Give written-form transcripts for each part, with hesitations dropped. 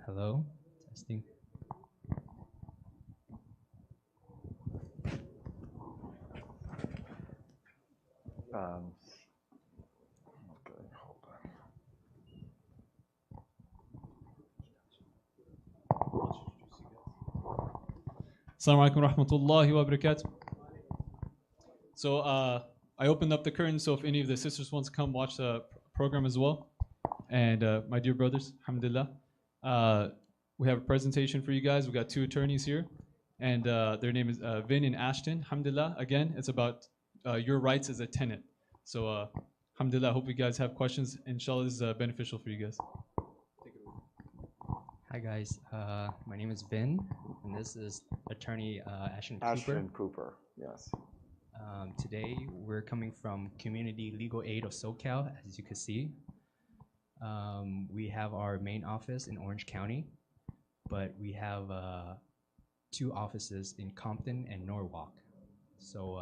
Hello, testing. Okay, hold on. Assalamu alaikum warahmatullahi wabarakatuh. So I opened up the curtain, so if any of the sisters wants to come watch the program as well, and my dear brothers, alhamdulillah, we have a presentation for you guys. We got two attorneys here, and their name is Vin and Ashton. Alhamdulillah, again, it's about your rights as a tenant. So alhamdulillah, I hope you guys have questions. Inshallah, this is beneficial for you guys. Hi guys, my name is Vin, and this is attorney Ashton Cooper. Ashton Cooper, yes. Today we're coming from Community Legal Aid of SoCal, as you can see. We have our main office in Orange County, but we have two offices in Compton and Norwalk. So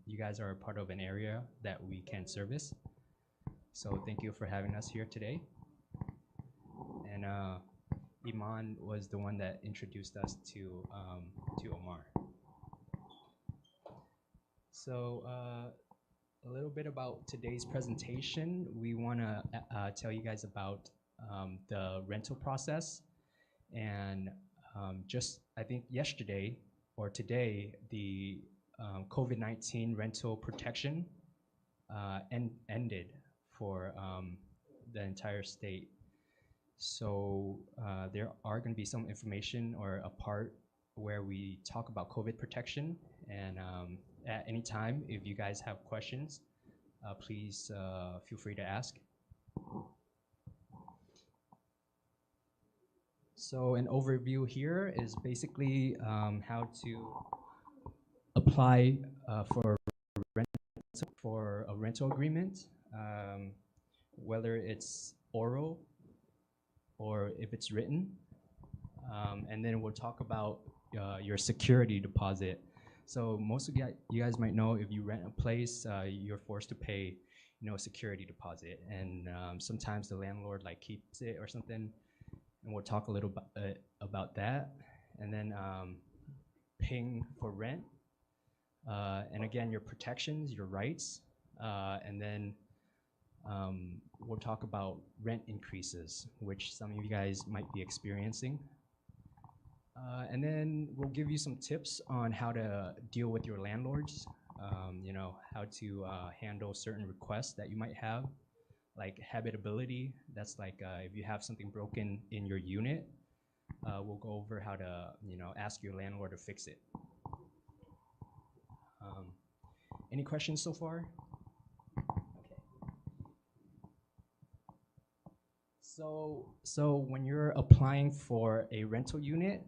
you guys are a part of an area that we can service. So thank you for having us here today. And Iman was the one that introduced us to Omar. So a little bit about today's presentation. We want to tell you guys about the rental process. And just, I think yesterday or today, the COVID-19 rental protection ended for the entire state. So there are going to be some information or a part where we talk about COVID protection. And at any time, if you guys have questions, please feel free to ask. So an overview here is basically how to apply for a rental agreement, whether it's oral or if it's written. And then we'll talk about your security deposit. So most of you guys might know, if you rent a place, you're forced to pay, a security deposit, and sometimes the landlord keeps it or something. And we'll talk a little about that. And then paying for rent, and again, your protections, your rights, and then we'll talk about rent increases, which some of you guys might be experiencing. And then we'll give you some tips on how to deal with your landlords, how to handle certain requests that you might have, like habitability. That's if you have something broken in your unit, we'll go over how to, ask your landlord to fix it. Any questions so far? So when you're applying for a rental unit,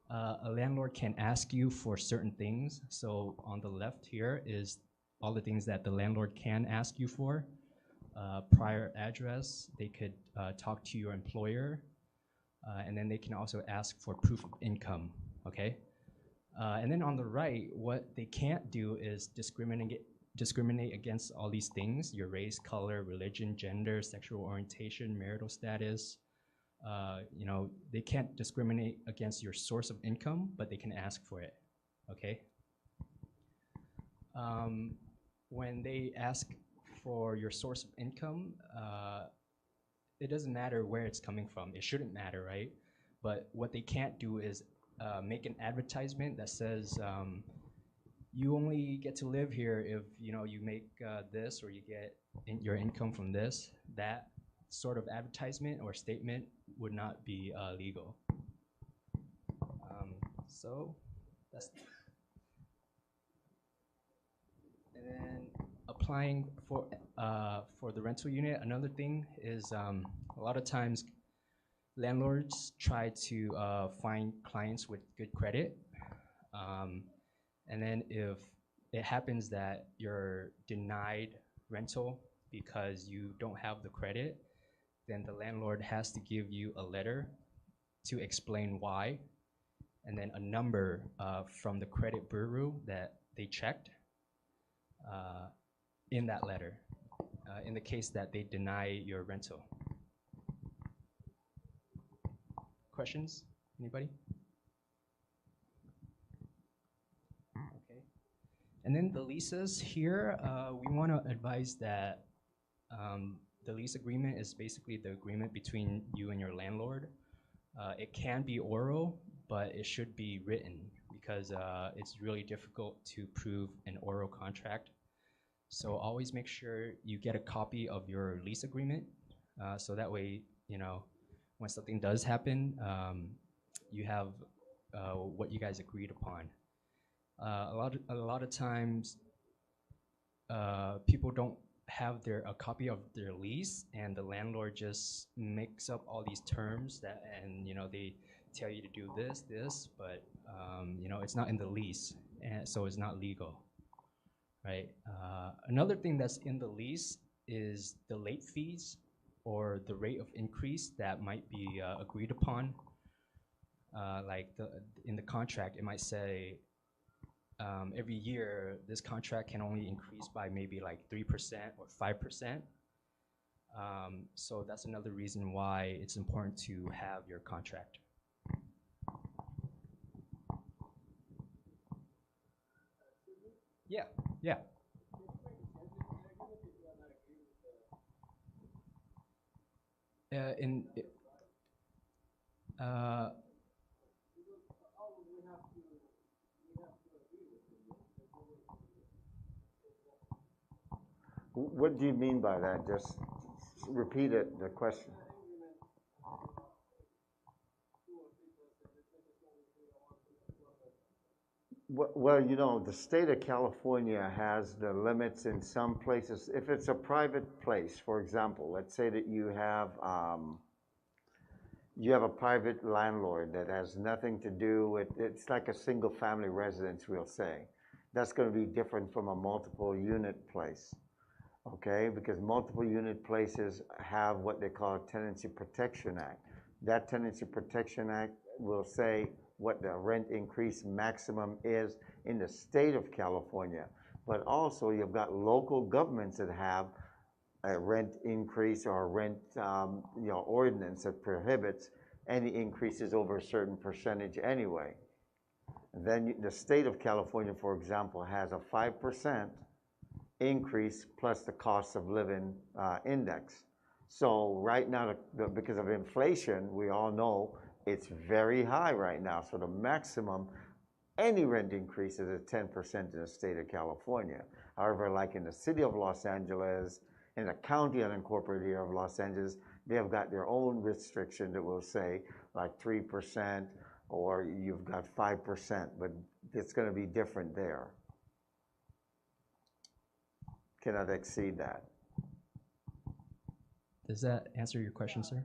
a landlord can ask you for certain things. So on the left here is all the things that the landlord can ask you for. Prior address, they could talk to your employer, and then they can also ask for proof of income, okay? And then on the right, what they can't do is discriminate against all these things: your race, color, religion, gender, sexual orientation, marital status. They can't discriminate against your source of income, but they can ask for it, okay? When they ask for your source of income, it doesn't matter where it's coming from. It shouldn't matter, right? But what they can't do is make an advertisement that says, you only get to live here if you make this, or you get your income from this. That sort of advertisement or statement would not be legal. So that's. And then applying for the rental unit. Another thing is a lot of times landlords try to find clients with good credit. And then if it happens that you're denied rental because you don't have the credit, then the landlord has to give you a letter to explain why, and then a number from the credit bureau that they checked in that letter, in the case that they deny your rental. questions? Anybody? Okay. And then the leases here, we want to advise that the lease agreement is basically the agreement between you and your landlord. It can be oral, but it should be written because it's really difficult to prove an oral contract. So always make sure you get a copy of your lease agreement, so that way, you know, when something does happen, you have what you guys agreed upon. A lot of times, people don't have a copy of their lease, and the landlord just makes up all these terms and you know, they tell you to do this, but you know, it's not in the lease, and so it's not legal. Right. Another thing that's in the lease is the late fees or the rate of increase that might be agreed upon. Like in the contract, it might say every year this contract can only increase by maybe like 3% or 5%. So that's another reason why it's important to have your contract. Yeah. Yeah. What do you mean by that? Just repeat it, the question. Well, you know, the state of California has the limits in some places. If it's a private place, for example, let's say that you have a private landlord that has nothing to do with, it's like a single family residence, we'll say. That's going to be different from a multiple unit place, okay? Because multiple unit places have what they call a Tenancy Protection Act. That Tenancy Protection Act will say what the rent increase maximum is in the state of California. But also you've got local governments that have a rent increase or a rent ordinance that prohibits any increases over a certain percentage anyway. Then the state of California, for example, has a 5% increase plus the cost of living index. So right now, because of inflation, we all know it's very high right now. So the maximum any rent increase is at 10% in the state of California. However, like in the city of Los Angeles, in the county unincorporated area of Los Angeles, they have got their own restriction that will say like 3% or you've got 5%, but it's going to be different there. Cannot exceed that. Does that answer your question, sir?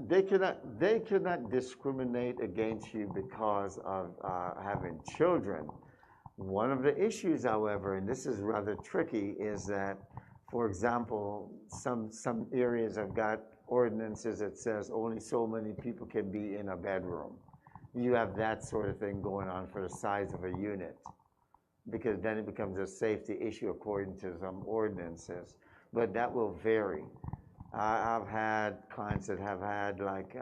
They cannot discriminate against you because of having children. One of the issues, however, and this is rather tricky, is that, for example, some areas have got ordinances that says only so many people can be in a bedroom. You have that sort of thing going on for the size of a unit, because then it becomes a safety issue according to some ordinances. But that will vary. I've had clients that have had like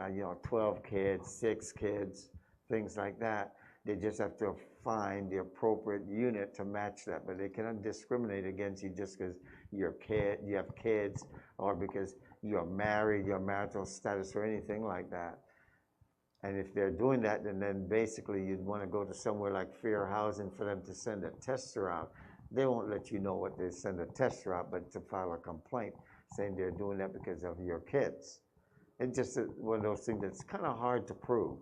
12 kids, 6 kids, things like that. They just have to find the appropriate unit to match that, but they cannot discriminate against you just because you have kids, or because you're married, your marital status, or anything like that. And if they're doing that, then basically you'd want to go to somewhere like Fair Housing for them to send a tester out. They won't let you know what they send a tester out, but to file a complaint saying they're doing that because of your kids. It's just one of those things that's kind of hard to prove,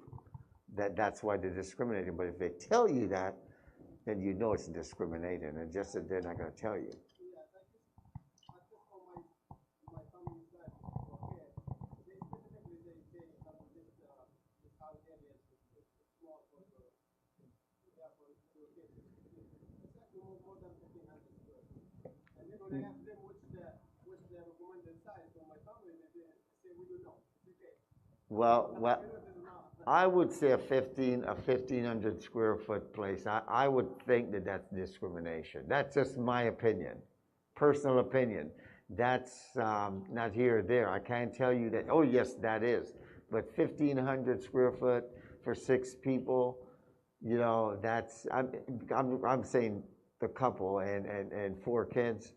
that that's why they're discriminating. But if they tell you that, then you know it's discriminating, and just that they're not going to tell you. Well, I would say a 1500 square foot place. I would think that that's discrimination. That's just my opinion, personal opinion. That's not here or there. I can't tell you that, oh yes, that is. But 1500 square foot for 6 people, you know, that's, I'm saying the couple and 4 kids,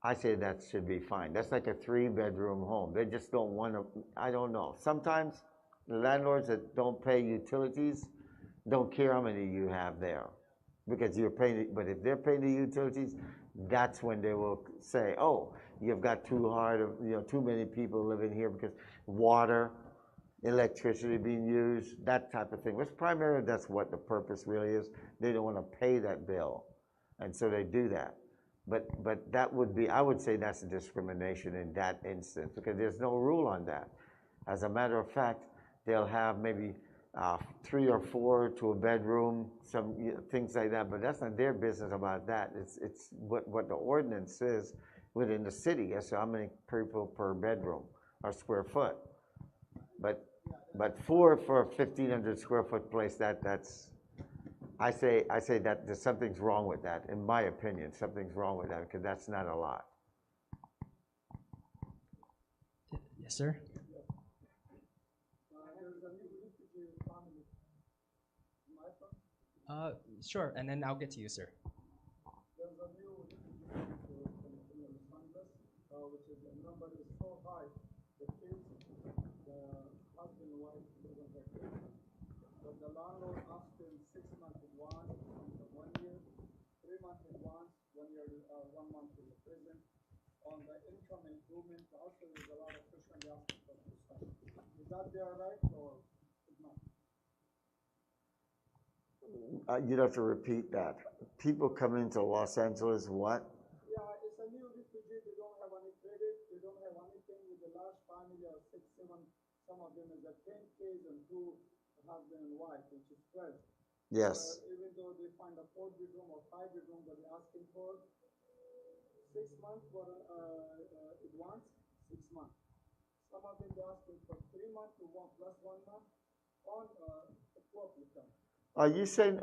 I say that should be fine. That's like a 3-bedroom home. They just don't want to, I don't know. Sometimes the landlords that don't pay utilities don't care how many you have there because you're paying, but if they're paying the utilities, that's when they will say, oh, you've got too many people living here because water, electricity being used, that type of thing. Which primarily, that's what the purpose really is. They don't want to pay that bill, and so they do that. But that would be, I would say that's a discrimination in that instance because there's no rule on that. As a matter of fact, they'll have maybe 3 or 4 to a bedroom, some things like that, but that's not their business about that. It's what the ordinance is within the city as to how many people per bedroom or square foot. But for a 1500 square foot place, that's I say that there's something's wrong with that. In my opinion, something's wrong with that because that's not a lot. Yes, sir. Sure, and then I'll get to you, sir. There's a new in Los Angeles, which is the number is so high, the kids, the husband and wife live in their kids. But the landlord asked him 6 months advance, 1 year, 3 months advance, 1 year, 1 month in the prison. On the income improvement, also there's a lot of question asking for this stuff. Is that their right or not? You'd have to repeat that. People come into Los Angeles, what? Yeah, it's a new refugee. They don't have any credit. They don't have anything. With the large family of 6, 7, some of them is a 10 kids and 2 husband and wife, which is 12. Yes. Even though they find a 4-bedroom or 5-bedroom, but they're asking for 6 months for advance, 6 months. Some of them they're asking for 3 months to 1 plus 1 month on 12 return. Are you saying,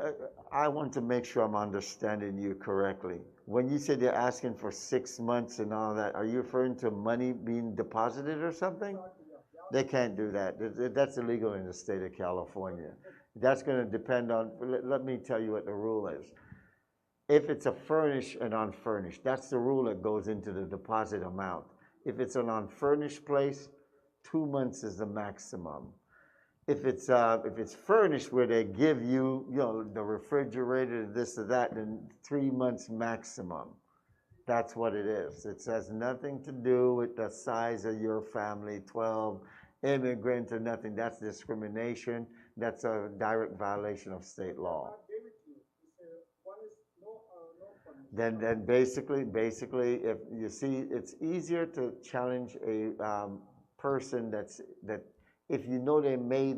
I want to make sure I'm understanding you correctly. When you said they're asking for 6 months and all that, are you referring to money being deposited or something? Exactly, yeah. They can't do that. That's illegal in the state of California. That's going to depend on, let me tell you what the rule is. If it's a furnished and unfurnished, that's the rule that goes into the deposit amount. If it's an unfurnished place, 2 months is the maximum. If it's furnished where they give you, the refrigerator, this or that, then 3 months maximum. That's what it is. It has nothing to do with the size of your family, 12, immigrant or nothing. That's discrimination. That's a direct violation of state law. Then basically, if you see, it's easier to challenge a person that if you know they made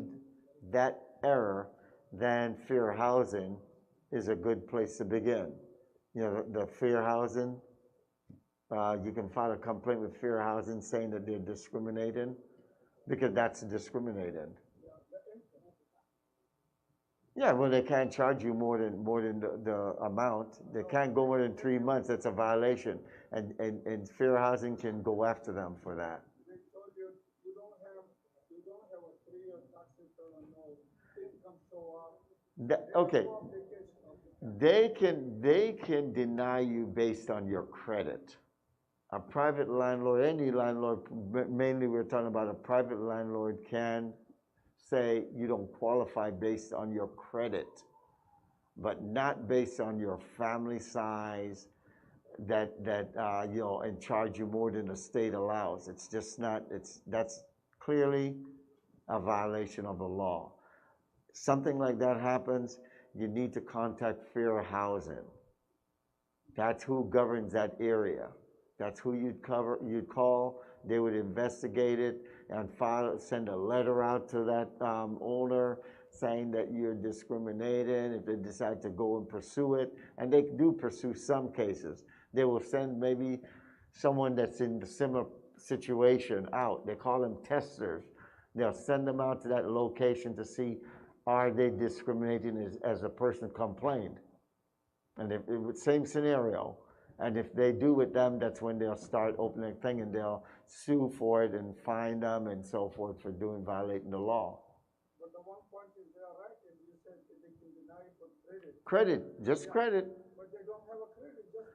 that error, then fair housing is a good place to begin. The fair housing, you can file a complaint with fair housing saying that they're discriminating, because that's discriminating. Yeah, well, they can't charge you more than the amount. They can't go more than 3 months. That's a violation, and fair housing can go after them for that. They told you you don't have a 3-year tax return and no income show up. Okay, they can deny you based on your credit. A private landlord, any landlord, mainly we're talking about a private landlord, can say you don't qualify based on your credit, but not based on your family size, and charge you more than the state allows. It's just not. That's clearly a violation of the law. Something like that happens, you need to contact fair housing. That's who governs that area. That's who you'd call. They would investigate it and send a letter out to that owner saying that you're discriminating if they decide to go and pursue it. And they do pursue some cases. They will send maybe someone that's in the similar situation out. They call them testers. They'll send them out to that location to see, are they discriminating as a person complained? And if it was same scenario, and if they do with them, that's when they'll start opening a thing and they'll sue for it and fine them and so forth for violating the law. But the one point is they are right, if you said that they can deny it for credit. Credit, just credit. But they don't have a credit, just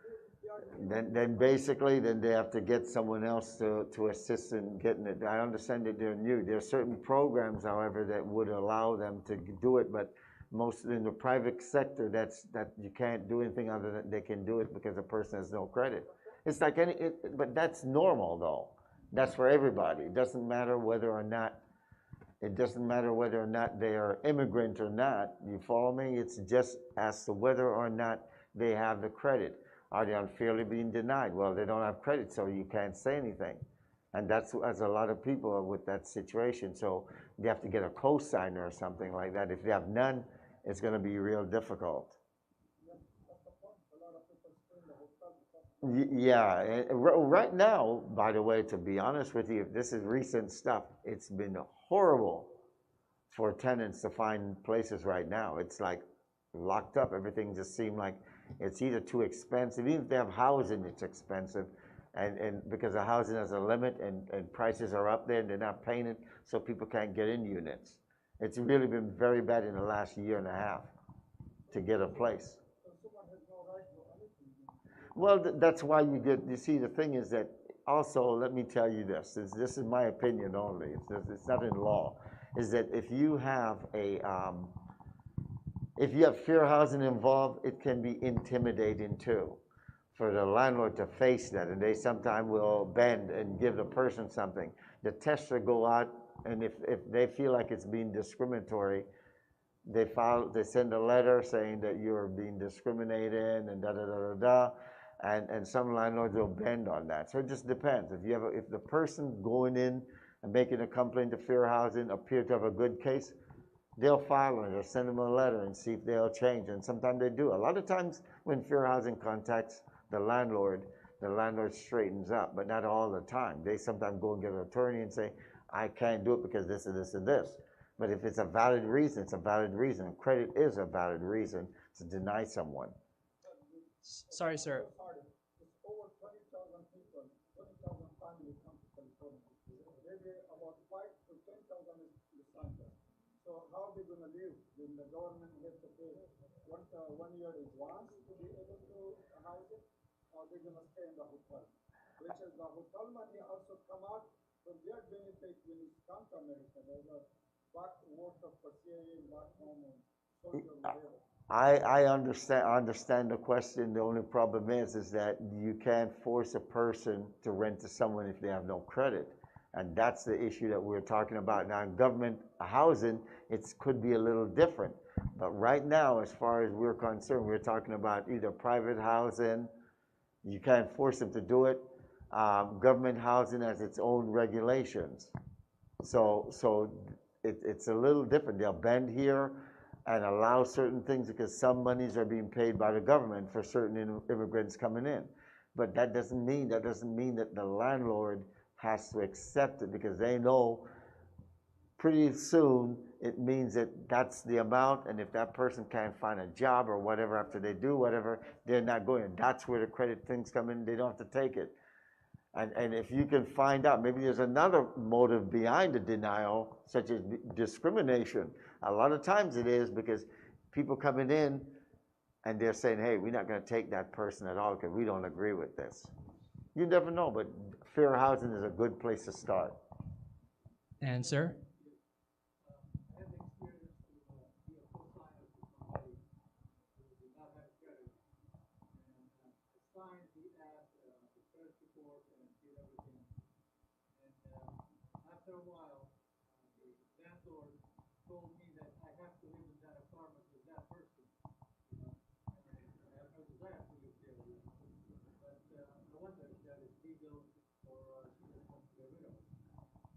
they are. Then basically, then they have to get someone else to assist in getting it. I understand that they're new. There are certain programs, however, that would allow them to do it, but most in the private sector, that you can't do anything other than they can do it because the person has no credit. It's like but that's normal though. That's for everybody. It doesn't matter whether or not they are immigrant or not. You follow me? It's just as to whether or not they have the credit. Are they unfairly being denied? Well, they don't have credit, so you can't say anything. And that's as a lot of people are with that situation. So they have to get a co-signer or something like that. If they have none, it's going to be real difficult. Yeah, right now, by the way, to be honest with you, this is recent stuff. It's been horrible for tenants to find places right now. It's like locked up. Everything just seemed like it's either too expensive. Even if they have housing, it's expensive. And because the housing has a limit and prices are up there and they're not paying it, so people can't get in units. It's really been very bad in the last year and a half to get a place. Well, that's why you see, the thing is that also, let me tell you this is my opinion only, it's not in law, is that if you have fair housing involved, it can be intimidating too for the landlord to face that, and they sometimes will bend and give the person something. The tester go out, and if they feel like it's being discriminatory, they send a letter saying that you're being discriminated and da-da-da-da-da, and some landlords will bend on that. So it just depends. If the person going in and making a complaint to fair housing appear to have a good case, they'll file it or send them a letter and see if they'll change. And sometimes they do. A lot of times when fair housing contacts the landlord straightens up, but not all the time. They sometimes go and get an attorney and say, I can't do it because this and this and this. But if it's a valid reason, it's a valid reason. Credit is a valid reason to deny someone. Sorry, sir. It's over 20,000 people, 20,000 families come to California. Maybe about 5 to 10,000 is Islamic. So how are they going to live when the government has to pay 1 year advance to be able to house it? Or they're going to stay in the hotel? Which is the hotel money also come out from their benefit when it comes to America. There's a back worth of CIA back home and soldier whatever. I understand the question. The only problem is that you can't force a person to rent to someone if they have no credit. And that's the issue that we're talking about. Now, in government housing, it could be a little different. But right now, as far as we're concerned, we're talking about either private housing, you can't force them to do it. Government housing has its own regulations. So it's a little different. They'll bend here and allow certain things because some monies are being paid by the government for certain immigrants coming in. But that doesn't mean that the landlord has to accept it, because they know pretty soon it means that that's the amount, and if that person can't find a job or whatever after they do whatever, they're not going. And that's where the credit things come in. They don't have to take it. And if you can find out, maybe there's another motive behind the denial, such as discrimination. A lot of times it is because people coming in and they're saying, hey, we're not going to take that person at all because we don't agree with this. You never know, but fair housing is a good place to start. And sir? I have experience to be a co-signer for somebody who did not have credit. And I signed the app, the credit report, and did everything. And after a while, the landlord told me that I have to live in that apartment with that person. You know, and I have no desire to live there. But I wonder if that is legal or she just wants to get rid of it.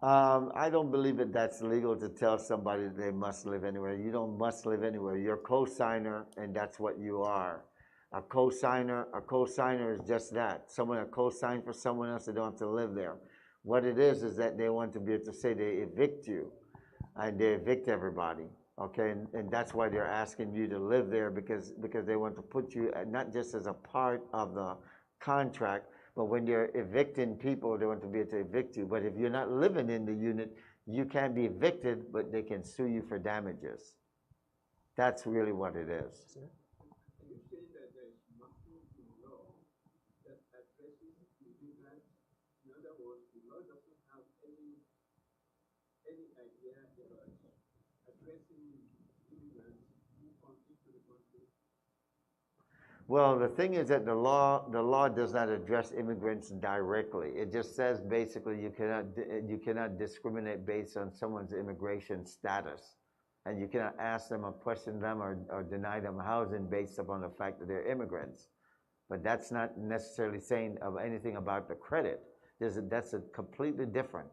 I don't believe that that's legal to tell somebody that they must live anywhere. You don't must live anywhere. You're a co-signer, and that's what you are. A cosigner is just that. Someone that co-signed for someone else, they don't have to live there. What it is that they want to be able to say they evict you, and they evict everybody. Okay, and that's why they're asking you to live there, because they want to put you not just as a part of the contract, but when they're evicting people, they want to be able to evict you. But if you're not living in the unit, you can be evicted, but they can sue you for damages. That's really what it is. Sir? Are you saying that there is nothing in law that addresses immigrants? In other words, the law doesn't have any idea about addressing immigrants who come into the country? Well, the thing is that the law does not address immigrants directly. It just says basically you cannot discriminate based on someone's immigration status, and you cannot ask them or question them or deny them housing based upon the fact that they're immigrants. But that's not necessarily saying of anything about the credit. That's a completely different.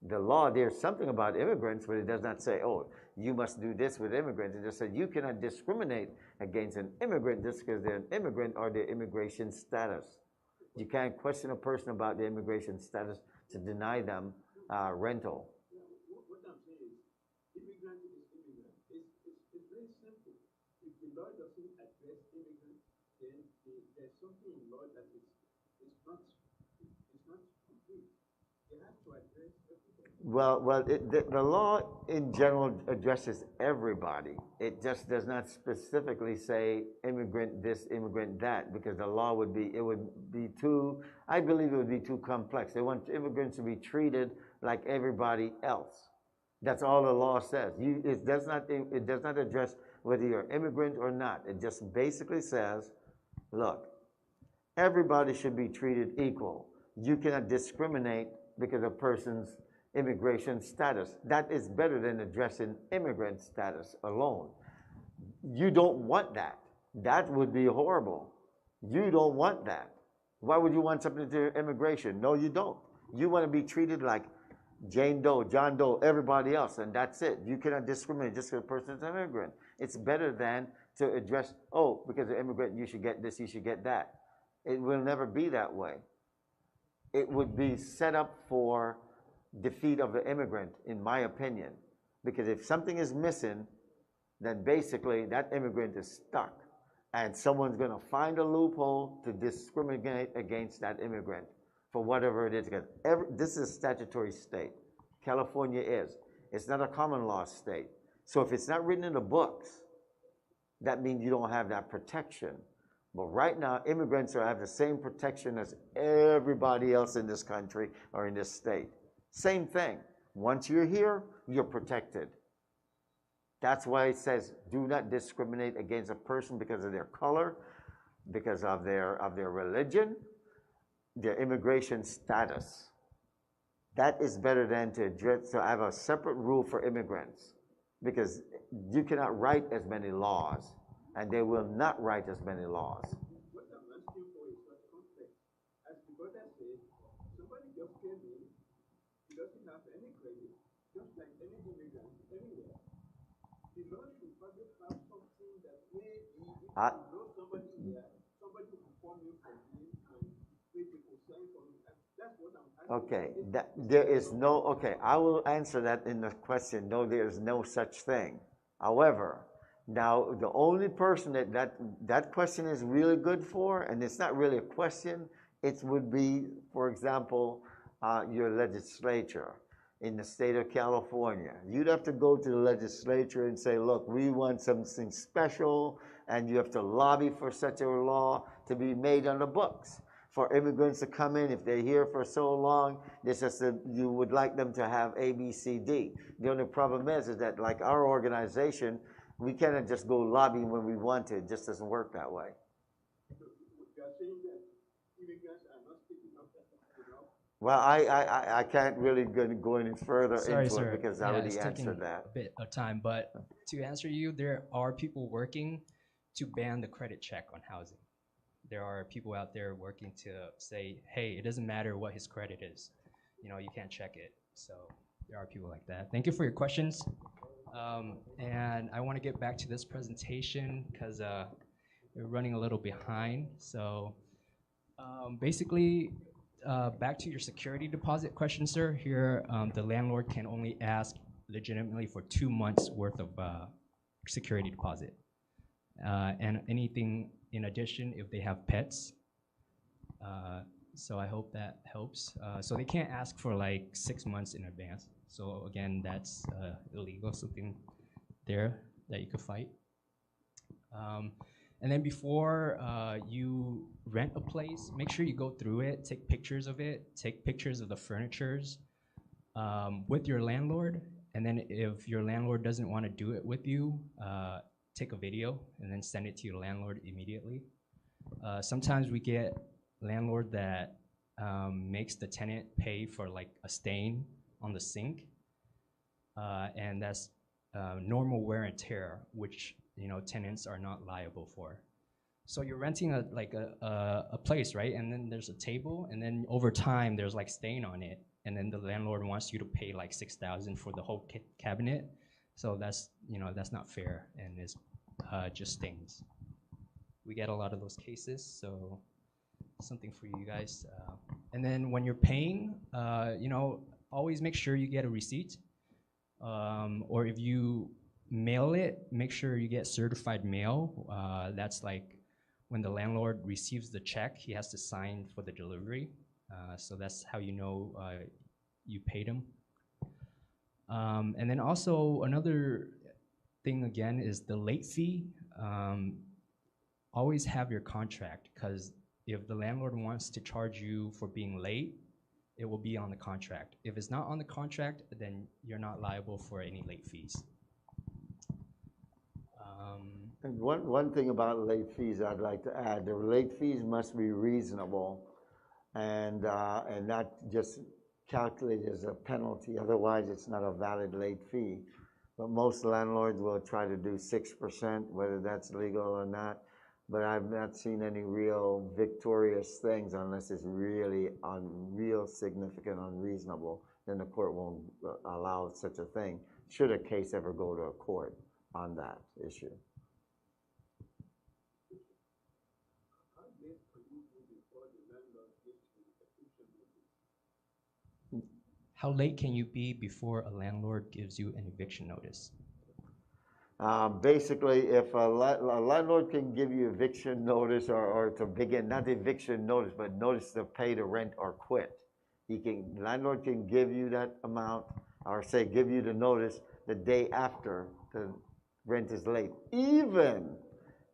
The law, there's something about immigrants, but it does not say, oh, you must do this with immigrants. It just says you cannot discriminate against an immigrant just because they're an immigrant or their immigration status. You can't question a person about their immigration status to deny them rental. What I'm saying is, immigrant is immigrant. It's very simple. If the law doesn't address immigrants, then there's something in law that it's not complete. They have to address everybody. Well, the law in general addresses everybody. It just does not specifically say immigrant this, immigrant that, because the law would be too, I believe it would be too complex. They want immigrants to be treated like everybody else. That's all the law says. It does not address whether you're an immigrant or not. It just basically says, look, everybody should be treated equal. You cannot discriminate because of a person's immigration status. That is better than addressing immigrant status alone. You don't want that. That would be horrible. You don't want that. Why would you want something to do with immigration? No, you don't. You want to be treated like Jane Doe, John Doe, everybody else, and that's it. You cannot discriminate just because a person is an immigrant. It's better than to address, oh, because you're an immigrant, you should get this, you should get that. It will never be that way. It would be set up for defeat of the immigrant, in my opinion. Because if something is missing, then basically that immigrant is stuck. And someone's going to find a loophole to discriminate against that immigrant for whatever it is. This is a statutory state. California is. It's not a common law state. So if it's not written in the books, that means you don't have that protection. But right now, immigrants have the same protection as everybody else in this country or in this state. Same thing. Once you're here, you're protected. That's why it says do not discriminate against a person because of their color, because of their religion, their immigration status. That is better than to have a separate rule for immigrants, because you cannot write as many laws, and they will not write as many laws. What I'm asking for is not complex. As the brother said, somebody just came in, he doesn't have any credit, just like any immigrant anywhere. The law should probably have something that maybe if you know somebody here, somebody will form you for him and maybe will sign for him. That's what I'm asking. Okay, there is no, okay, I will answer that in the question. No, there is no such thing. However, now the only person that question is really good for, and it's not really a question, it would be, for example, your legislature in the state of California. You'd have to go to the legislature and say, look, we want something special, and you have to lobby for such a law to be made on the books. For immigrants to come in, if they're here for so long, it's just that you would like them to have A, B, C, D. The only problem is that like our organization, we cannot just go lobbying when we want to. It just doesn't work that way. So you are saying that immigrants are not speaking up enough? Well, I can't really go any further Sorry, into sir. it because I Yeah, already it's taking answered that. a bit of time, but to answer you, there are people working to ban the credit check on housing. There are people out there working to say, hey, it doesn't matter what his credit is. You know, you can't check it. So there are people like that. Thank you for your questions. And I want to get back to this presentation because we're running a little behind. So basically, back to your security deposit question, sir. Here, the landlord can only ask legitimately for 2 months worth of security deposit. And anything in addition if they have pets. So I hope that helps. So they can't ask for like 6 months in advance. So again, that's illegal, something there that you could fight. And then before you rent a place, make sure you go through it, take pictures of it, take pictures of the furnitures with your landlord. And then if your landlord doesn't want to do it with you, take a video and then send it to your landlord immediately. Sometimes we get landlord that makes the tenant pay for like a stain on the sink, and that's normal wear and tear, which tenants are not liable for. So you're renting a place, right? And then there's a table, and then over time there's like stain on it, and then the landlord wants you to pay like $6,000 for the whole cabinet. So that's that's not fair, and it's just stains. We get a lot of those cases, so something for you guys. And then when you're paying, always make sure you get a receipt, or if you mail it, make sure you get certified mail. That's like when the landlord receives the check, he has to sign for the delivery. So that's how you paid him. And then also another thing again is the late fee. Always have your contract, because if the landlord wants to charge you for being late, it will be on the contract. If it's not on the contract, then you're not liable for any late fees. And one thing about late fees I'd like to add, the late fees must be reasonable and not just calculated as a penalty. Otherwise, it's not a valid late fee. But most landlords will try to do 6%, whether that's legal or not. But I've not seen any real victorious things unless it's really real significant, unreasonable. Then the court won't allow such a thing, should a case ever go to a court on that issue. How late can you be before a landlord gives you an eviction notice? Basically, if a landlord can give you eviction notice or to begin, not eviction notice, but notice to pay the rent or quit. Landlord can give you that amount, or say give you the notice the day after the rent is late, even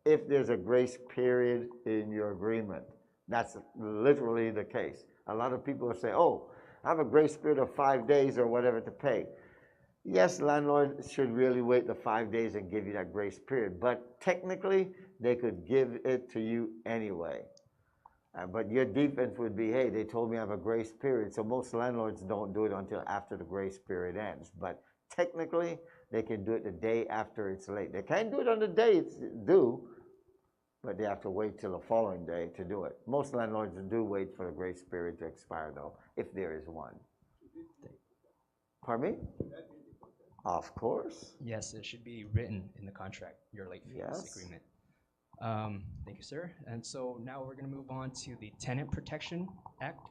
if there's a grace period in your agreement. That's literally the case. A lot of people will say, oh, I have a grace period of 5 days or whatever to pay. Yes, landlord should really wait the 5 days and give you that grace period, but technically they could give it to you anyway. But your defense would be, hey, they told me I have a grace period. So most landlords don't do it until after the grace period ends. But technically, they can do it the day after it's late. They can't do it on the day it's due, but they have to wait till the following day to do it. Most landlords do wait for the grace period to expire, though, if there is one. Pardon me? Of course. Yes, it should be written in the contract, your late fees agreement. Thank you, sir. And so now we're going to move on to the Tenant Protection Act.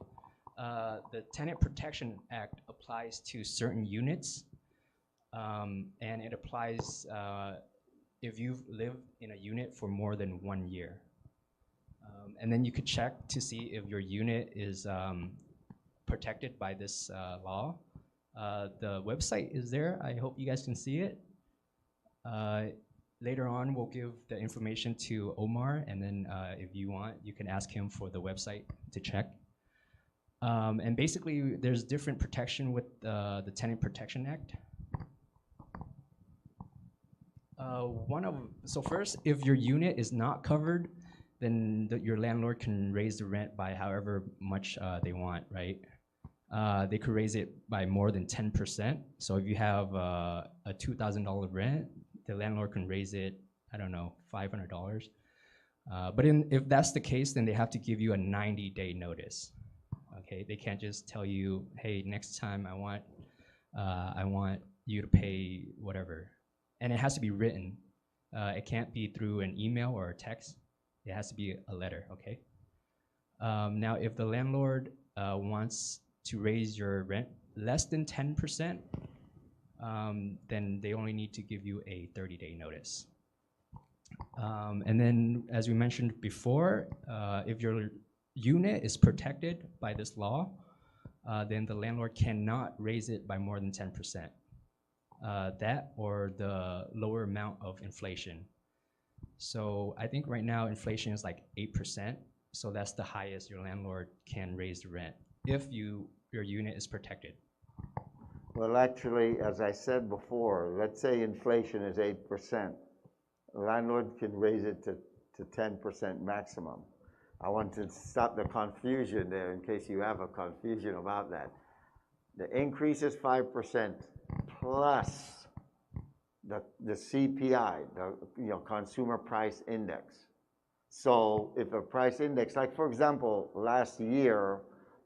The Tenant Protection Act applies to certain units, and it applies if you've lived in a unit for more than 1 year. And then you could check to see if your unit is protected by this law. The website is there. I hope you guys can see it. Later on, we'll give the information to Omar, and then if you want, you can ask him for the website to check. And basically, there's different protection with the Tenant Protection Act. So first, if your unit is not covered, then your landlord can raise the rent by however much they want, right? They could raise it by more than 10%. So if you have a $2,000 rent, the landlord can raise it, I don't know, $500. But if that's the case, then they have to give you a 90-day notice. Okay, they can't just tell you, hey, next time I want you to pay whatever. And it has to be written. It can't be through an email or a text. It has to be a letter, okay? Now, if the landlord wants to raise your rent less than 10%, then they only need to give you a 30-day notice. And then, as we mentioned before, if your unit is protected by this law, then the landlord cannot raise it by more than 10%. That or the lower amount of inflation. So I think right now inflation is like 8%. So that's the highest your landlord can raise the rent if your unit is protected. Well, actually, as I said before, let's say inflation is 8%. Landlord can raise it to 10% maximum. I want to stop the confusion there in case you have a confusion about that. The increase is 5% plus the CPI, the Consumer Price Index. So if a price index, like for example,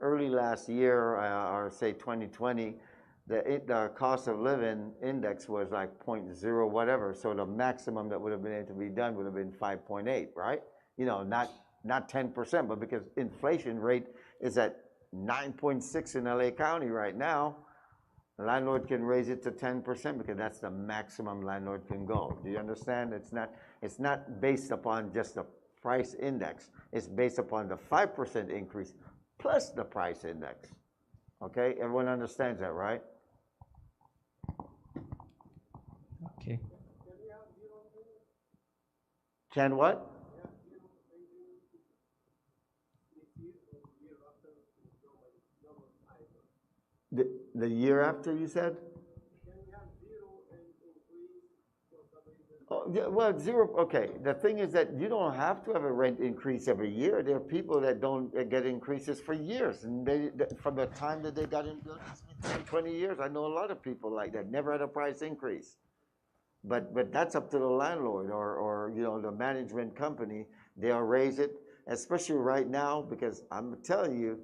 early last year, or say 2020, the cost of living index was like 0.0 whatever. So the maximum that would have been able to be done would have been 5.8, right? Not 10%, but because inflation rate is at 9.6 in LA County right now, the landlord can raise it to 10% because that's the maximum landlord can go. Do you understand? It's not based upon just the price index. It's based upon the 5% increase plus the price index. Okay, everyone understands that, right? Okay. Can what? The year after, you said? Oh, yeah, well, zero, okay. The thing is that you don't have to have a rent increase every year. There are people that don't get increases for years. And from the time that they got in business, 20 years, I know a lot of people like that, never had a price increase. But that's up to the landlord or the management company. They'll raise it, especially right now, because I'm telling you,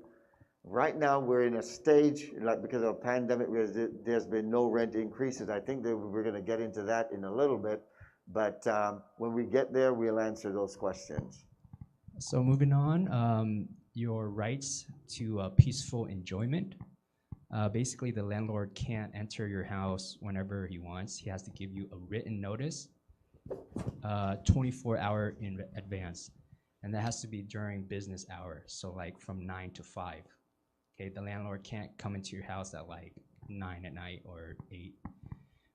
right now we're in a stage, like because of the pandemic, where there's been no rent increases. I think that we're going to get into that in a little bit. But when we get there, we'll answer those questions. So moving on, your rights to peaceful enjoyment. Basically, the landlord can't enter your house whenever he wants. He has to give you a written notice, 24-hour in advance, and that has to be during business hours. So like from 9 to 5. Okay, the landlord can't come into your house at like 9 at night or 8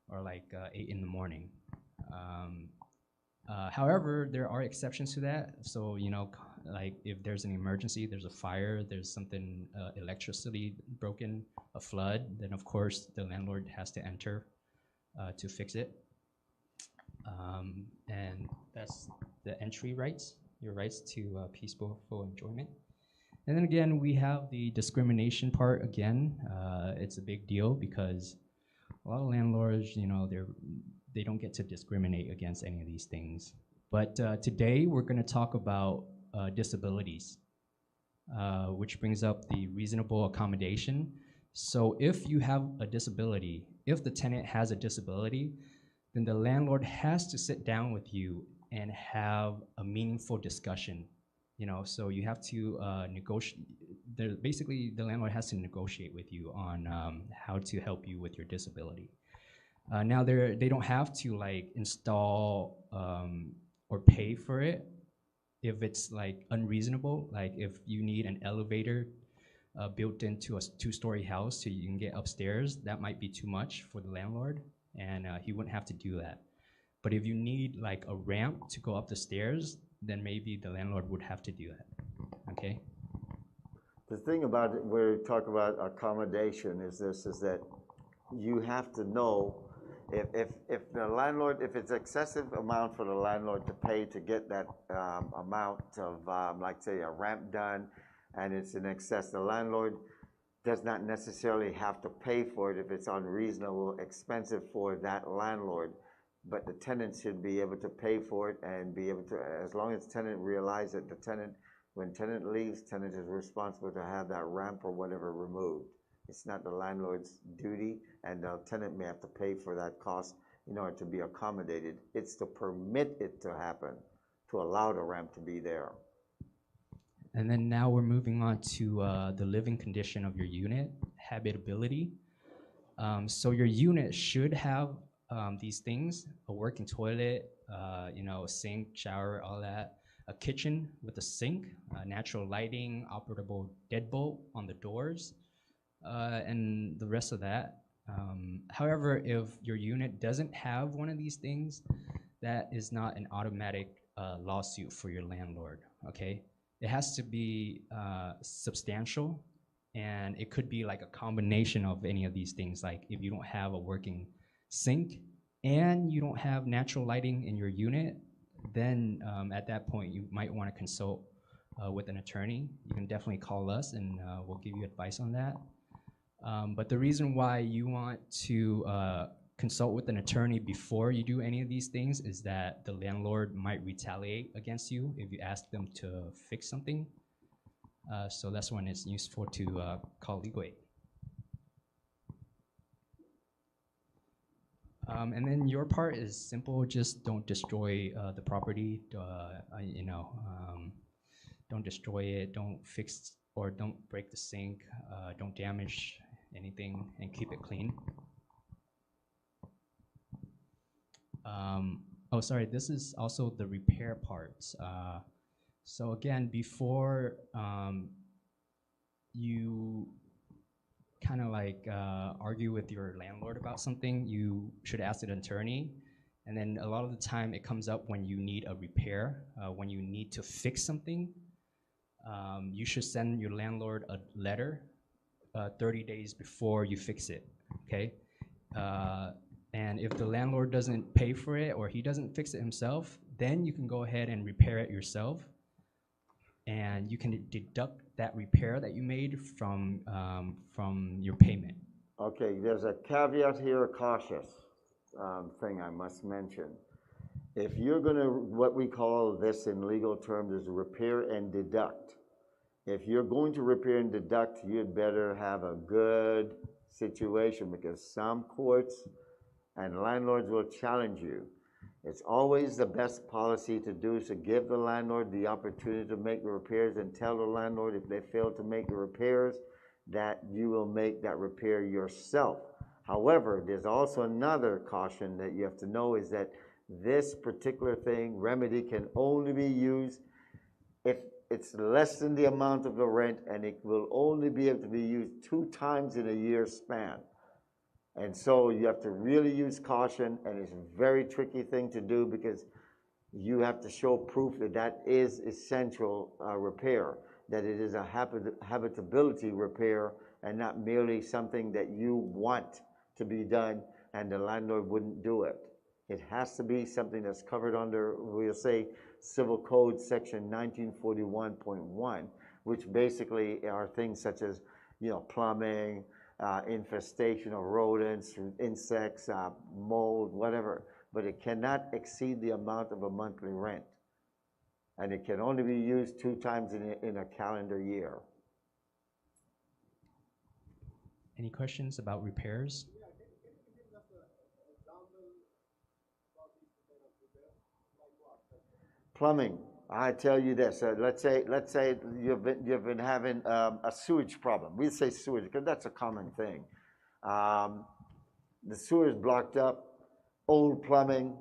or like 8 in the morning. However, there are exceptions to that. So, like if there's an emergency, there's a fire, there's something, electricity broken, a flood, then of course the landlord has to enter to fix it. And that's the entry rights, your rights to peaceful enjoyment. And then again, we have the discrimination part again. It's a big deal because a lot of landlords, they don't get to discriminate against any of these things. But today we're going to talk about disabilities, which brings up the reasonable accommodation. So if you have a disability, if the tenant has a disability, then the landlord has to sit down with you and have a meaningful discussion. So you have to negotiate. Basically, the landlord has to negotiate with you on how to help you with your disability. Now they don't have to like install or pay for it if it's like unreasonable. Like if you need an elevator built into a 2-story house so you can get upstairs, that might be too much for the landlord, and he wouldn't have to do that. But if you need like a ramp to go up the stairs, then maybe the landlord would have to do that. Okay. The thing about it, where we talk about accommodation is that you have to know if the landlord, if it's excessive amount for the landlord to pay to get that amount of, like say a ramp done, and it's in excess, the landlord does not necessarily have to pay for it if it's unreasonable, expensive for that landlord. But the tenant should be able to pay for it and be able to, as long as tenant realizes that the tenant, when tenant leaves, tenant is responsible to have that ramp or whatever removed. It's not the landlord's duty, and the tenant may have to pay for that cost in order to be accommodated. It's to permit it to happen. to allow the ramp to be there. And then now we're moving on to the living condition of your unit, habitability. So your unit should have these things: a working toilet, a sink, shower, all that, a kitchen with a sink, natural lighting, operable deadbolt on the doors, and the rest of that. However, if your unit doesn't have one of these things, that is not an automatic lawsuit for your landlord, okay? It has to be substantial, and it could be like a combination of any of these things. Like if you don't have a working sink and you don't have natural lighting in your unit, then at that point you might want to consult with an attorney. You can definitely call us and we'll give you advice on that. But the reason why you want to consult with an attorney before you do any of these things is that the landlord might retaliate against you if you ask them to fix something. So that's when it's useful to call legal aid. And then your part is simple. Just don't destroy the property. Don't destroy it. Don't fix or don't break the sink. Don't damage anything, and keep it clean. Oh, sorry. This is also the repair parts. So again, before you kind of like argue with your landlord about something, you should ask an attorney. And then a lot of the time it comes up when you need a repair, when you need to fix something. You should send your landlord a letter 30 days before you fix it, okay? And if the landlord doesn't pay for it or he doesn't fix it himself, then you can go ahead and repair it yourself. And you can deduct that repair that you made from your payment. Okay, there's a caveat here, a cautious thing I must mention. If you're going to, what we call this in legal terms is repair and deduct. If you're going to repair and deduct, you'd better have a good situation, because some courts and landlords will challenge you. It's always the best policy to do is to give the landlord the opportunity to make the repairs, and tell the landlord if they fail to make the repairs that you will make that repair yourself. However, there's also another caution that you have to know, is that this particular remedy can only be used if it's less than the amount of the rent, and it will only be able to be used 2 times in a year span. And so you have to really use caution, and it's a very tricky thing to do, because you have to show proof that that is essential repair, that it is a habitability repair and not merely something that you want to be done and the landlord wouldn't do it. It has to be something that's covered under, we'll say, Civil Code section 1941.1, which basically are things such as, plumbing, infestation of rodents, insects, mold, whatever, but it cannot exceed the amount of a monthly rent. And it can only be used 2 times in a calendar year. Any questions about repairs? Yeah, can you give us an example about these kind of repairs? Like what? Plumbing. I tell you this. Let's say you've been having a sewage problem. We say sewage because that's a common thing. The sewer is blocked up. Old plumbing.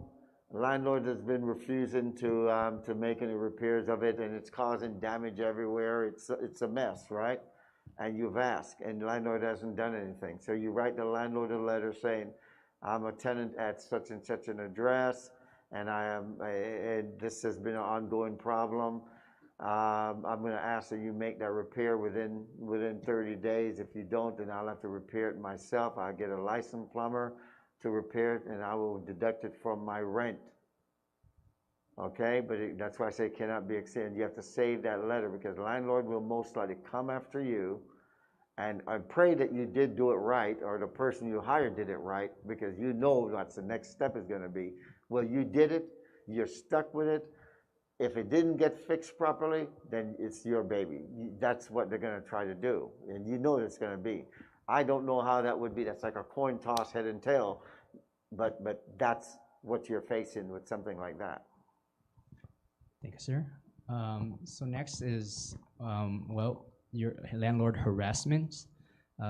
Landlord has been refusing to make any repairs of it, and it's causing damage everywhere. It's a mess, right? And you've asked, and the landlord hasn't done anything. So you write the landlord a letter saying, "I'm a tenant at such and such an address, and and this has been an ongoing problem. I'm going to ask that you make that repair within 30 days. If you don't, then I'll have to repair it myself. I'll get a licensed plumber to repair it, and I will deduct it from my rent." Okay, but that's why I say it cannot be extended. You have to save that letter, because the landlord will most likely come after you, and I pray that you did do it right, or the person you hired did it right, because you know what the next step is going to be. Well, you did it, you're stuck with it. If it didn't get fixed properly, then it's your baby. That's what they're going to try to do, and you know it's going to be. I don't know how that would be. That's like a coin toss, head and tail, but that's what you're facing with something like that. Thank you, sir. So next is, well, your landlord harassment.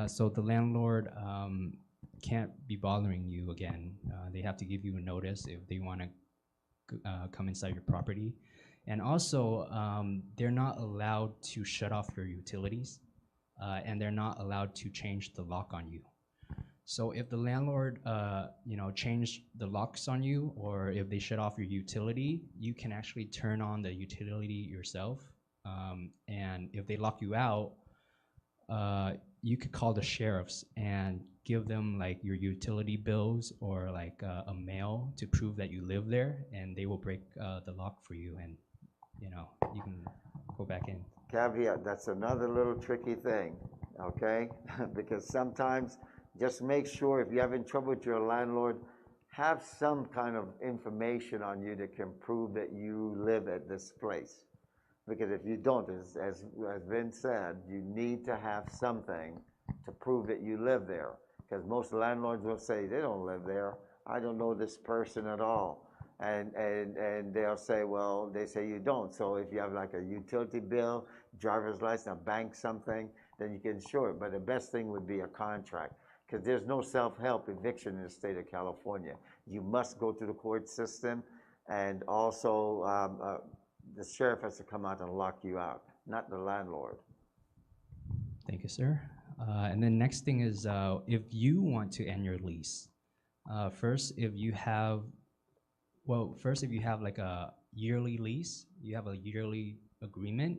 So the landlord can't be bothering you again. They have to give you a notice if they want to come inside your property. And also, they're not allowed to shut off your utilities, and they're not allowed to change the lock on you. So if the landlord, change the locks on you, or if they shut off your utility, you can actually turn on the utility yourself. And if they lock you out, you could call the sheriffs and give them like your utility bills or like a mail to prove that you live there, and they will break the lock for you, and you can go back in. Caveat, that's another little tricky thing, okay? Because sometimes just make sure if you're having trouble with your landlord, have some kind of information on you that can prove that you live at this place. Because if you don't, as Vince said, you need to have something to prove that you live there. Because most landlords will say, they don't live there. I don't know this person at all. And they'll say, well, they say you don't. So if you have like a utility bill, driver's license, a bank something, then you can show it. But the best thing would be a contract. Because there's no self-help eviction in the state of California. You must go through the court system, and also the sheriff has to come out and lock you out, not the landlord. Thank you, sir. And then next thing is if you want to end your lease, first if you have like a yearly lease, you have a yearly agreement,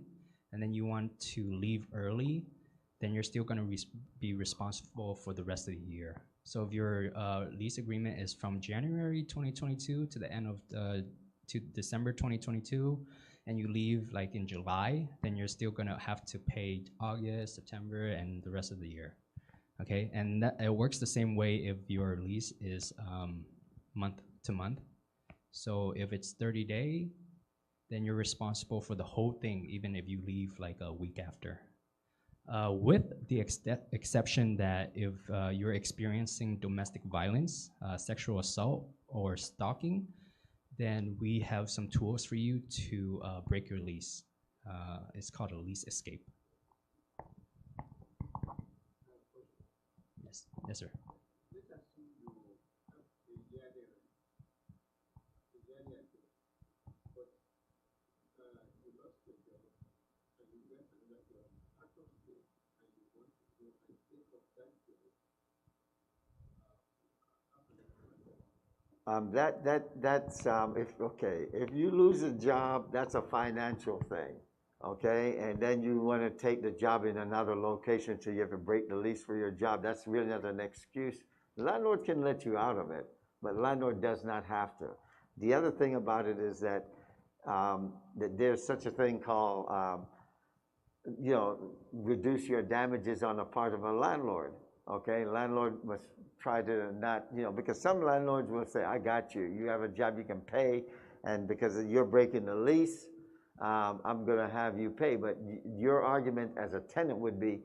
and then you want to leave early, then you're still going to be responsible for the rest of the year. So if your lease agreement is from January 2022 to the end of to December 2022, and you leave like in July, then you're still going to have to pay August, September, and the rest of the year. Okay, and it works the same way if your lease is month to month. So if it's 30-day, then you're responsible for the whole thing, even if you leave like a week after. With the exception that if you're experiencing domestic violence, sexual assault, or stalking, then we have some tools for you to break your lease. It's called a lease escape. Yes, sir. If you lose a job, that's a financial thing, okay? And then you want to take the job in another location, so you have to break the lease for your job. That's really not an excuse. The landlord can let you out of it, but the landlord does not have to. The other thing about it is that there's such a thing called, reduce your damages on the part of a landlord, okay? Landlord must try to not, because some landlords will say, I got you. You have a job you can pay, and because you're breaking the lease, I'm going to have you pay. But your argument as a tenant would be,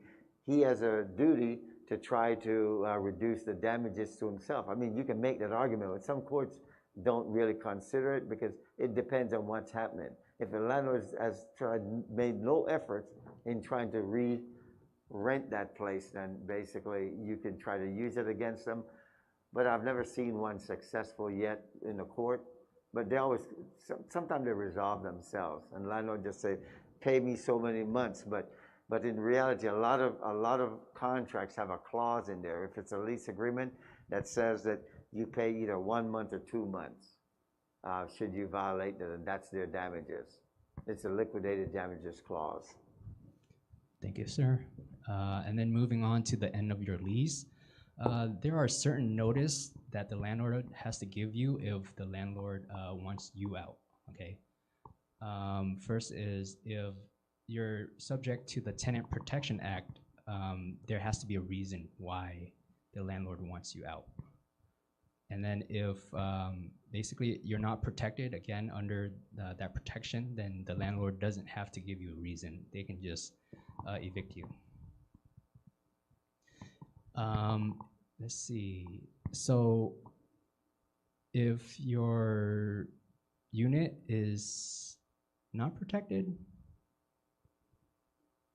he has a duty to try to reduce the damages to himself. I mean, you can make that argument, but some courts don't really consider it because it depends on what's happening. If the landlord has made no effort in trying to rent that place, then basically you can try to use it against them. But I've never seen one successful yet in the court. But they always, sometimes they resolve themselves, and landlord just say, pay me so many months. But in reality, a lot of contracts have a clause in there. If it's a lease agreement that says that you pay either 1 month or 2 months, should you violate that, and that's their damages. It's a liquidated damages clause. Thank you, sir. And then moving on to the end of your lease, there are certain notice that the landlord has to give you if the landlord wants you out, okay? First is if you're subject to the Tenant Protection Act, there has to be a reason why the landlord wants you out. And then if basically you're not protected, again, under that protection, then the landlord doesn't have to give you a reason. They can just evict you. Let's see. So if your unit is Not protected?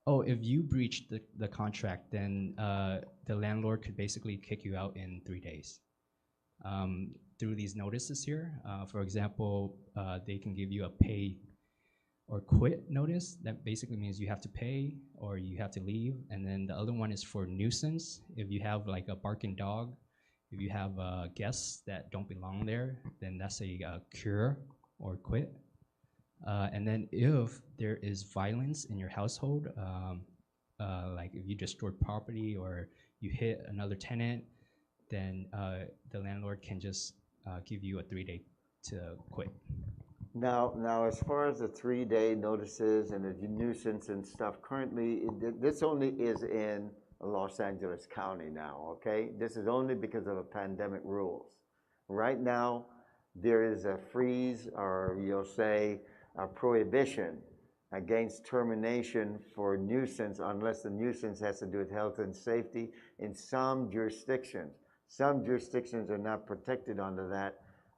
Oh, if you breach the contract, then the landlord could basically kick you out in 3 days. Through these notices here, for example, they can give you a pay or quit notice. That basically means you have to pay or you have to leave. And then the other one is for nuisance. If you have like a barking dog, if you have guests that don't belong there, then that's a cure or quit. And then if there is violence in your household, like if you destroyed property or you hit another tenant, then the landlord can just give you a 3-day to quit. Now, as far as the 3-day notices and the nuisance and stuff, currently, this only is in Los Angeles County now, okay? This is only because of the pandemic rules. Right now, there is a freeze, or you'll say a prohibition against termination for nuisance unless the nuisance has to do with health and safety in some jurisdictions. Some jurisdictions are not protected under that,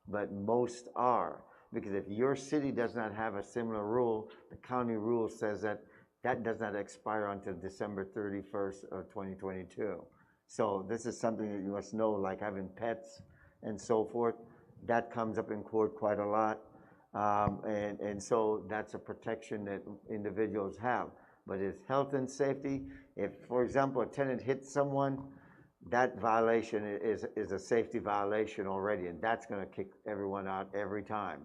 but most are. Because if your city does not have a similar rule, the county rule says that that does not expire until December 31st of 2022. So this is something that you must know, like having pets and so forth. That comes up in court quite a lot. And so that's a protection that individuals have. But it's health and safety. If, for example, a tenant hits someone, that violation is a safety violation already, and that's going to kick everyone out every time.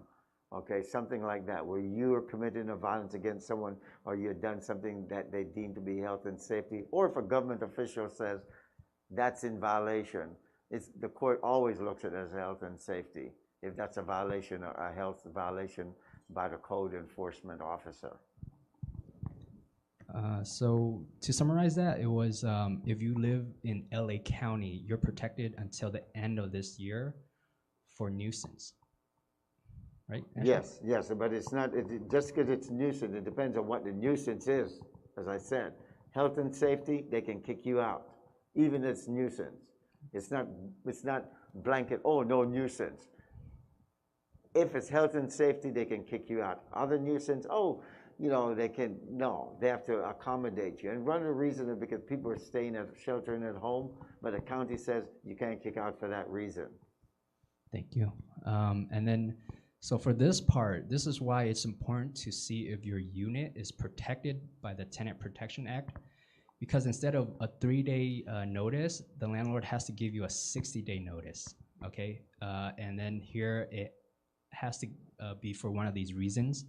Okay, something like that, where you are committing a violence against someone or you have done something that they deem to be health and safety, or if a government official says that's in violation, the court always looks at it as health and safety, if that's a violation or a health violation by the code enforcement officer. So to summarize that, it was if you live in LA County, you're protected until the end of this year for nuisance. Right? Yes, but it's not, just because it's nuisance, it depends on what the nuisance is, as I said. Health and safety, they can kick you out, even if it's nuisance. It's not blanket, oh, no nuisance. If it's health and safety, they can kick you out. Other nuisance, oh, you know, they have to accommodate you. And one of the reasons is because people are sheltering at home, but the county says you can't kick out for that reason. Thank you. And then, so for this part, this is why it's important to see if your unit is protected by the Tenant Protection Act, because instead of a 3-day notice, the landlord has to give you a 60-day notice, okay? And then here it has to be for one of these reasons.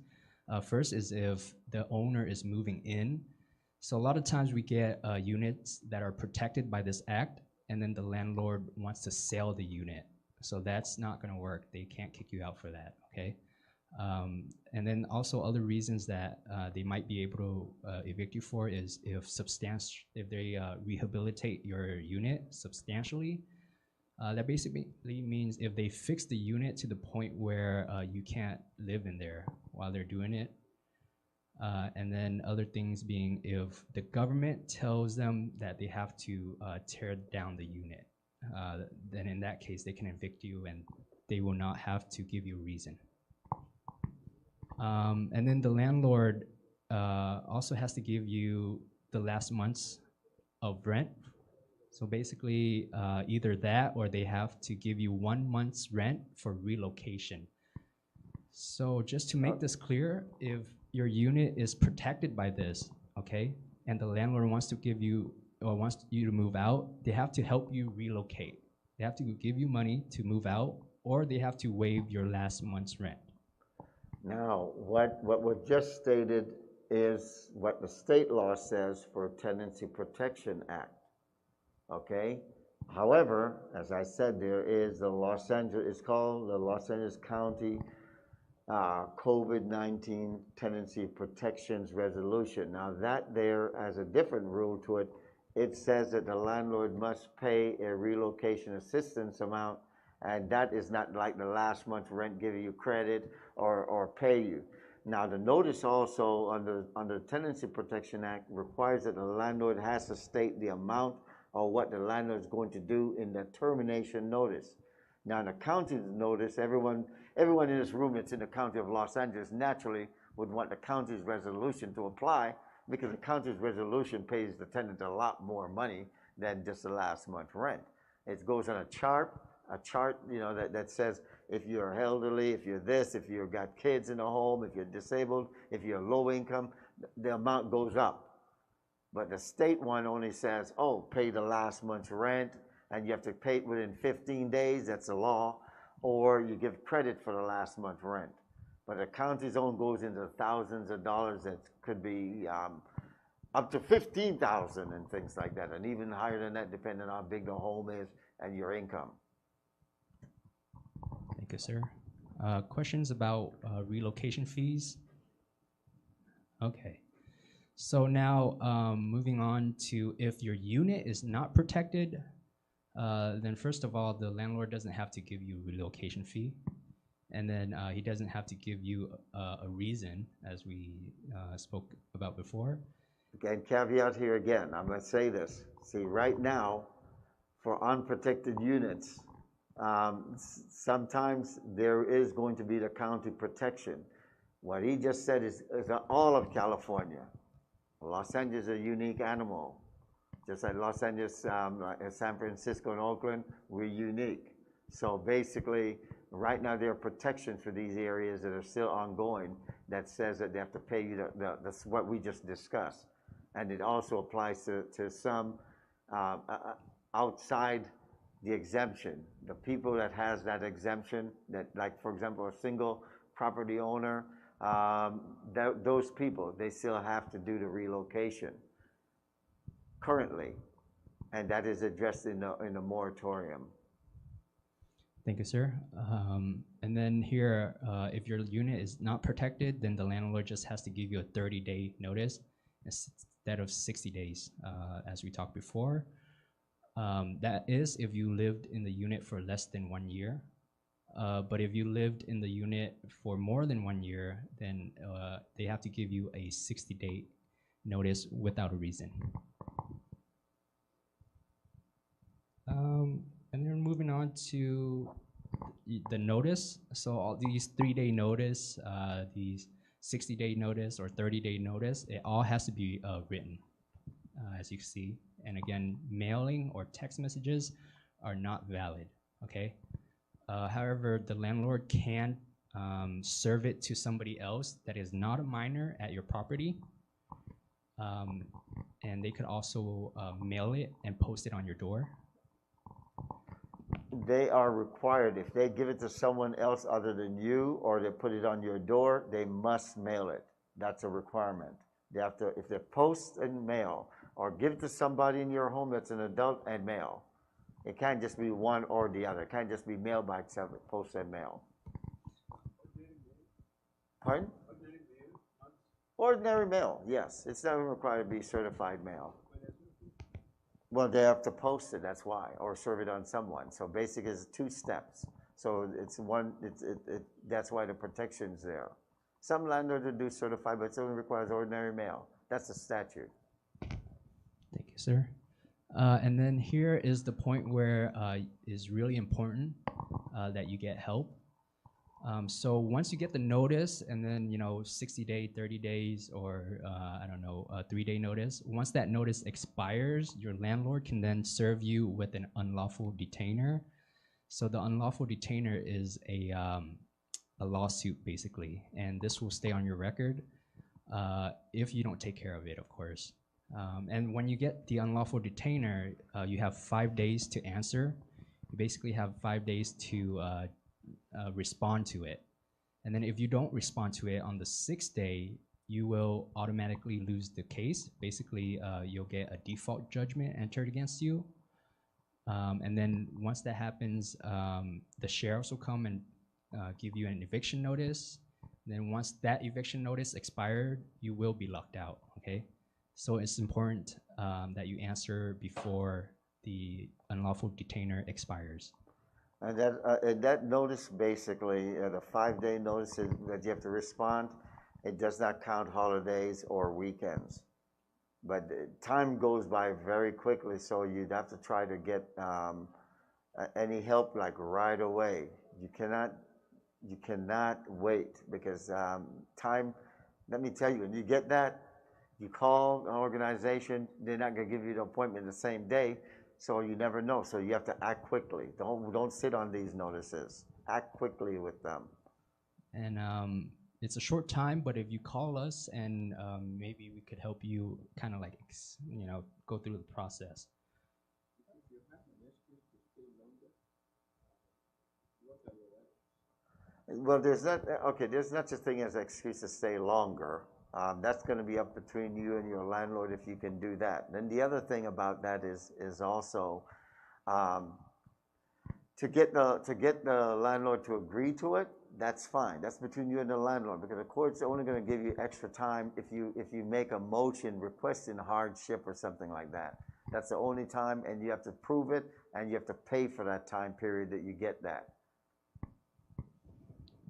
First is if the owner is moving in. So a lot of times we get units that are protected by this act, and then the landlord wants to sell the unit. So that's not going to work. They can't kick you out for that, okay? And then also other reasons that they might be able to evict you for is if they rehabilitate your unit substantially. That basically means if they fix the unit to the point where you can't live in there while they're doing it. And then other things being if the government tells them that they have to tear down the unit. Then in that case, they can evict you and they will not have to give you a reason. And then the landlord also has to give you the last months of rent. So basically, either that or they have to give you 1 month's rent for relocation. So just to make this clear, if your unit is protected by this, okay, and the landlord wants to give you or wants you to move out, they have to help you relocate. They have to give you money to move out, or they have to waive your last month's rent. Now, what was just stated is what the state law says for Tenancy Protection Act, okay? However, as I said, there is it's called the Los Angeles County COVID-19 Tenancy Protections Resolution. Now that there has a different rule to it. It says that the landlord must pay a relocation assistance amount, and that is not like the last month's rent giving you credit or pay you. Now the notice also under Tenancy Protection Act requires that the landlord has to state the amount or what the landlord is going to do in the termination notice. Now in the county notice, everyone in this room that's in the county of Los Angeles naturally would want the county's resolution to apply, because the county's resolution pays the tenant a lot more money than just the last month rent. It goes on a chart, you know, that says if you're elderly, if you're this, if you've got kids in the home, if you're disabled, if you're low income, the amount goes up. But the state one only says, oh, pay the last month's rent, and you have to pay it within 15 days, that's the law, or you give credit for the last month's rent. But the county's own goes into thousands of dollars, that could be up to $15,000 and things like that, and even higher than that, depending on how big the home is and your income. Thank you, sir. Questions about relocation fees? Okay. So now moving on to if your unit is not protected, then first of all, the landlord doesn't have to give you a relocation fee. And then he doesn't have to give you a reason, as we spoke about before. Okay, and caveat here again, I'm going to say this. See, right now, for unprotected units, sometimes there is going to be the county protection. What he just said is all of California. Los Angeles is a unique animal. Just like Los Angeles, San Francisco, and Oakland, we're unique. So basically, right now there are protections for these areas that are still ongoing that says that they have to pay you what we just discussed. And it also applies to some outside the exemption. The people that has that exemption, that, like for example, a single property owner, those people, they still have to do the relocation currently, and that is addressed in the moratorium. Thank you, sir. And then here, if your unit is not protected, then the landlord just has to give you a 30-day notice instead of 60 days, as we talked before. That is if you lived in the unit for less than 1 year. But if you lived in the unit for more than 1 year, then they have to give you a 60-day notice without a reason. And then moving on to the notice. So all these 3-day notice, these 60-day notice or 30-day notice, it all has to be written, as you see. And again, mailing or text messages are not valid, okay? However, the landlord can serve it to somebody else that is not a minor at your property. And they could also mail it and post it on your door. They are required, if they give it to someone else other than you, or they put it on your door, they must mail it. That's a requirement. They have to, if they post and mail, or give it to somebody in your home that's an adult and mail. It can't just be one or the other. It can't just be mail by itself, post and mail. Pardon? Ordinary mail, yes. It's not required to be certified mail. Well, they have to post it, that's why, or serve it on someone. So basically, it's 2 steps. So it's one, that's why the protection's there. Some landlords will do certified, but it only requires ordinary mail. That's the statute. Thank you, sir. And then here is the point where is really important that you get help. So once you get the notice, and then 60 days, 30 days, or I don't know, a 3-day notice. Once that notice expires, your landlord can then serve you with an unlawful detainer. So the unlawful detainer is a lawsuit basically, and this will stay on your record if you don't take care of it, of course. And when you get the unlawful detainer, you have 5 days to answer. You basically have 5 days to respond to it. And then if you don't respond to it on the 6th day, you will automatically lose the case. Basically, you'll get a default judgment entered against you. And then once that happens, the sheriffs will come and give you an eviction notice. And then once that eviction notice expired, you will be locked out, okay? So it's important that you answer before the unlawful detainer expires. And that notice, basically, the 5-day notice that you have to respond, it does not count holidays or weekends. But time goes by very quickly, so you'd have to try to get any help like right away. You cannot wait, because time Let me tell you, when you get that, you call an organization, they're not going to give you the appointment the same day, so you never know. So you have to act quickly. Don't sit on these notices. Act quickly with them. And it's a short time, but if you call us, and maybe we could help you kind of like, go through the process. Well, there's not such a thing as an excuse to stay longer. That's going to be up between you and your landlord if you can do that. Then the other thing about that is also to get the landlord to agree to it. That's fine. That's between you and the landlord, because the court's only going to give you extra time if you make a motion requesting hardship or something like that. That's the only time, and you have to prove it, and you have to pay for that time period that you get that.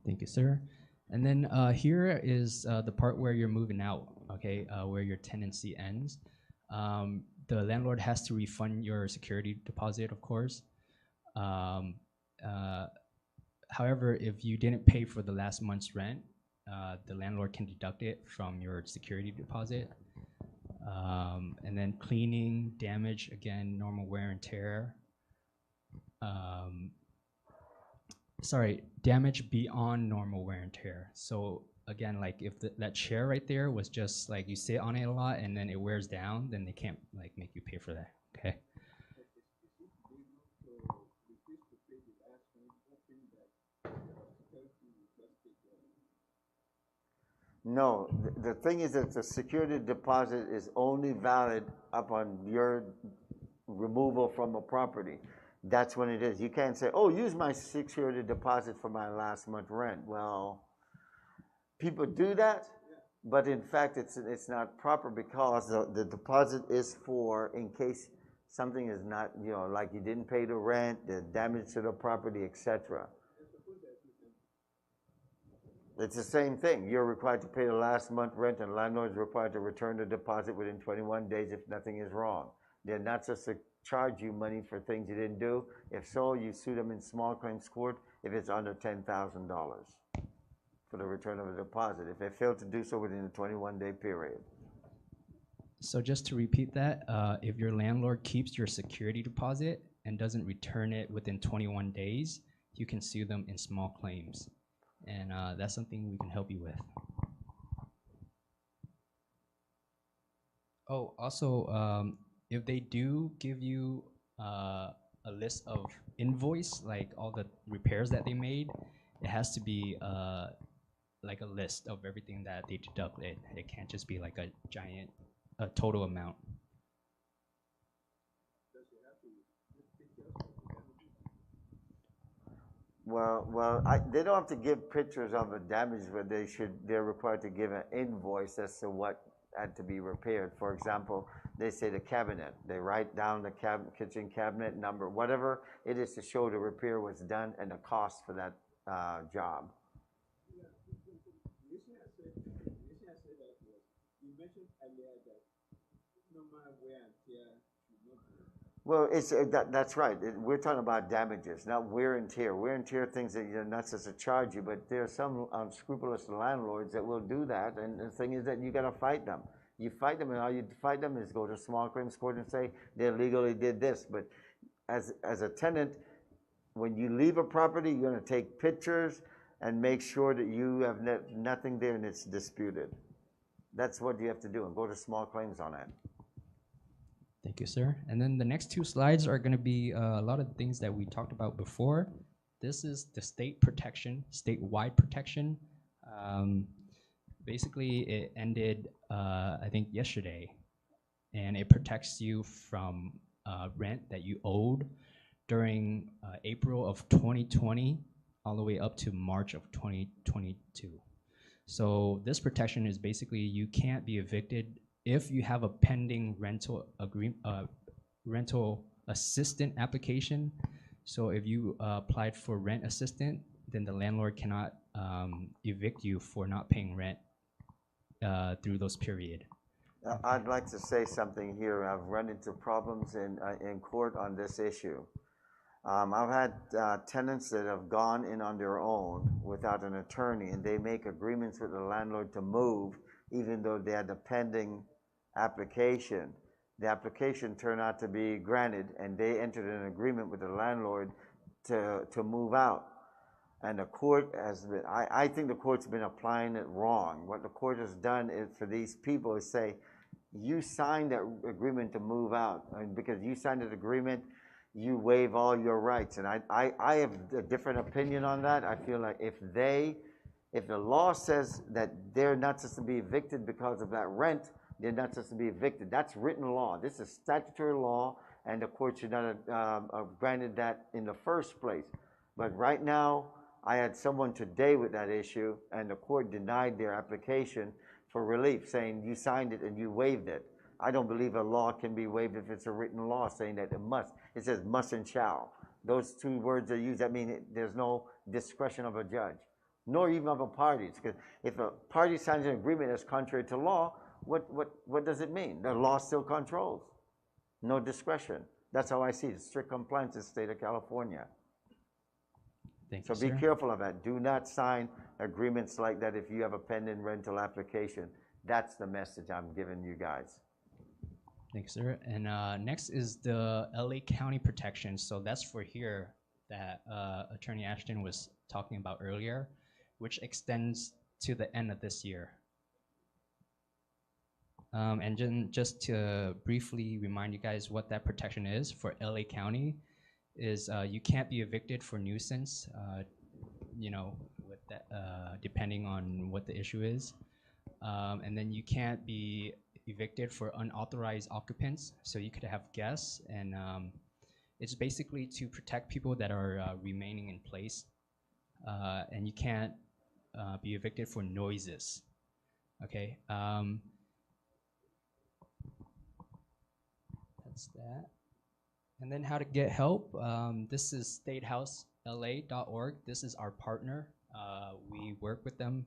Thank you, sir. And then here is the part where you're moving out, okay, where your tenancy ends. The landlord has to refund your security deposit, of course. However, if you didn't pay for the last month's rent, the landlord can deduct it from your security deposit. And then cleaning, damage, again, normal wear and tear. Damage beyond normal wear and tear. So again, like if that chair right there was just like you sit on it a lot and then it wears down, then they can't like make you pay for that, okay? No, the thing is that the security deposit is only valid upon your removal from a property. That's when it is. You can't say, oh, use my security deposit for my last month rent. Well, people do that, but in fact, it's not proper, because the deposit is for in case something is not, like you didn't pay the rent, the damage to the property, etc. It's the same thing. You're required to pay the last month rent, and landlord is required to return the deposit within 21 days if nothing is wrong. They're not just to charge you money for things you didn't do. If so, you sue them in small claims court if it's under $10,000 for the return of a deposit, if they fail to do so within a 21-day period. So just to repeat that, if your landlord keeps your security deposit and doesn't return it within 21 days, you can sue them in small claims. And that's something we can help you with. Oh, also, if they do give you a list of invoice, like all the repairs that they made, it has to be like a list of everything that they deducted. It can't just be like a giant total amount. Well, they don't have to give pictures of the damage, but they're required to give an invoice as to what had to be repaired. For example, they say the cabinet. They write down the kitchen cabinet number, whatever it is, to show the repair was done and the cost for that job. You mentioned earlier that normal wear and tear should not be. Well, that's right. We're talking about damages, not wear and tear. Wear and tear things that you're not supposed to charge you, but there are some unscrupulous landlords that will do that. And the thing is that you got to fight them. You fight them, and all you fight them is go to small claims court and say they illegally did this. But as a tenant, when you leave a property, you're going to take pictures and make sure that you have nothing there and it's disputed. That's what you have to do, and go to small claims on that. Thank you, sir. And then the next two slides are going to be a lot of things that we talked about before. This is the state protection, statewide protection. Basically, it ended, I think, yesterday, and it protects you from rent that you owed during April of 2020 all the way up to March of 2022. So this protection is basically you can't be evicted if you have a pending rental assistant application. So if you applied for rent assistant, then the landlord cannot evict you for not paying rent through those period. I'd like to say something here. I've run into problems in court on this issue. I've had tenants that have gone in on their own without an attorney, and they make agreements with the landlord to move, even though they had a pending application. The application turned out to be granted, and they entered an agreement with the landlord to move out. And the court has been, I think the court's been applying it wrong. What the court has done is for these people is say, you signed that agreement to move out. And because you signed that agreement, you waive all your rights. And I have a different opinion on that. I feel like if the law says that they're not supposed to be evicted because of that rent, they're not supposed to be evicted. That's written law. This is statutory law, and the court should not have granted that in the first place. But right now, I had someone today with that issue, and the court denied their application for relief, saying you signed it and you waived it. I don't believe a law can be waived if it's a written law saying that it must. It says must and shall. Those two words are used. That means there's no discretion of a judge, nor even of a party. Because if a party signs an agreement that's contrary to law, what does it mean? The law still controls. No discretion. That's how I see it. Strict compliance in the state of California. Thank So you, be sir. careful of that. Do not sign agreements like that if you have a pending rental application. That's the message I'm giving you guys. Thanks, sir. And next is the LA County protection. So that's for here that Attorney Ashton was talking about earlier, which extends to the end of this year. And then just to briefly remind you guys what that protection is for LA County is you can't be evicted for nuisance, you know, with that, depending on what the issue is. And then you can't be evicted for unauthorized occupants. So you could have guests, and it's basically to protect people that are remaining in place. And you can't be evicted for noises. Okay. That's that. And then how to get help. This is statehouseLA.org. This is our partner. We work with them,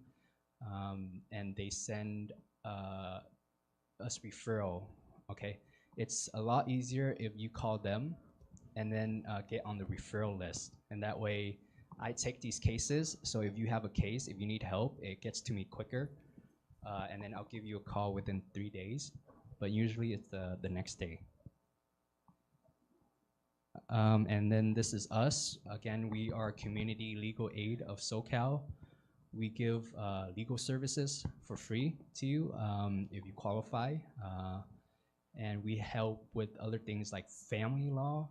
and they send us referral. Okay, it's a lot easier if you call them and then get on the referral list. And that way, I take these cases. So if you have a case, if you need help, it gets to me quicker, and then I'll give you a call within 3 days. But usually it's the next day. And then this is us. Again, we are Community Legal Aid of SoCal. We give legal services for free to you if you qualify. And we help with other things like family law,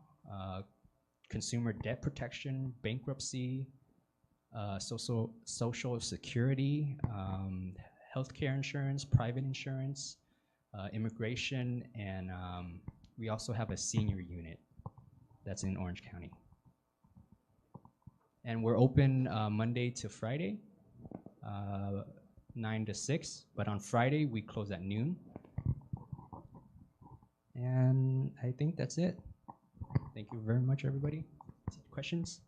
consumer debt protection, bankruptcy, social security, healthcare insurance, private insurance, immigration, and we also have a senior unit that's in Orange County. And we're open Monday to Friday, 9 to 6, but on Friday we close at noon. And I think that's it. Thank you very much, everybody. Questions?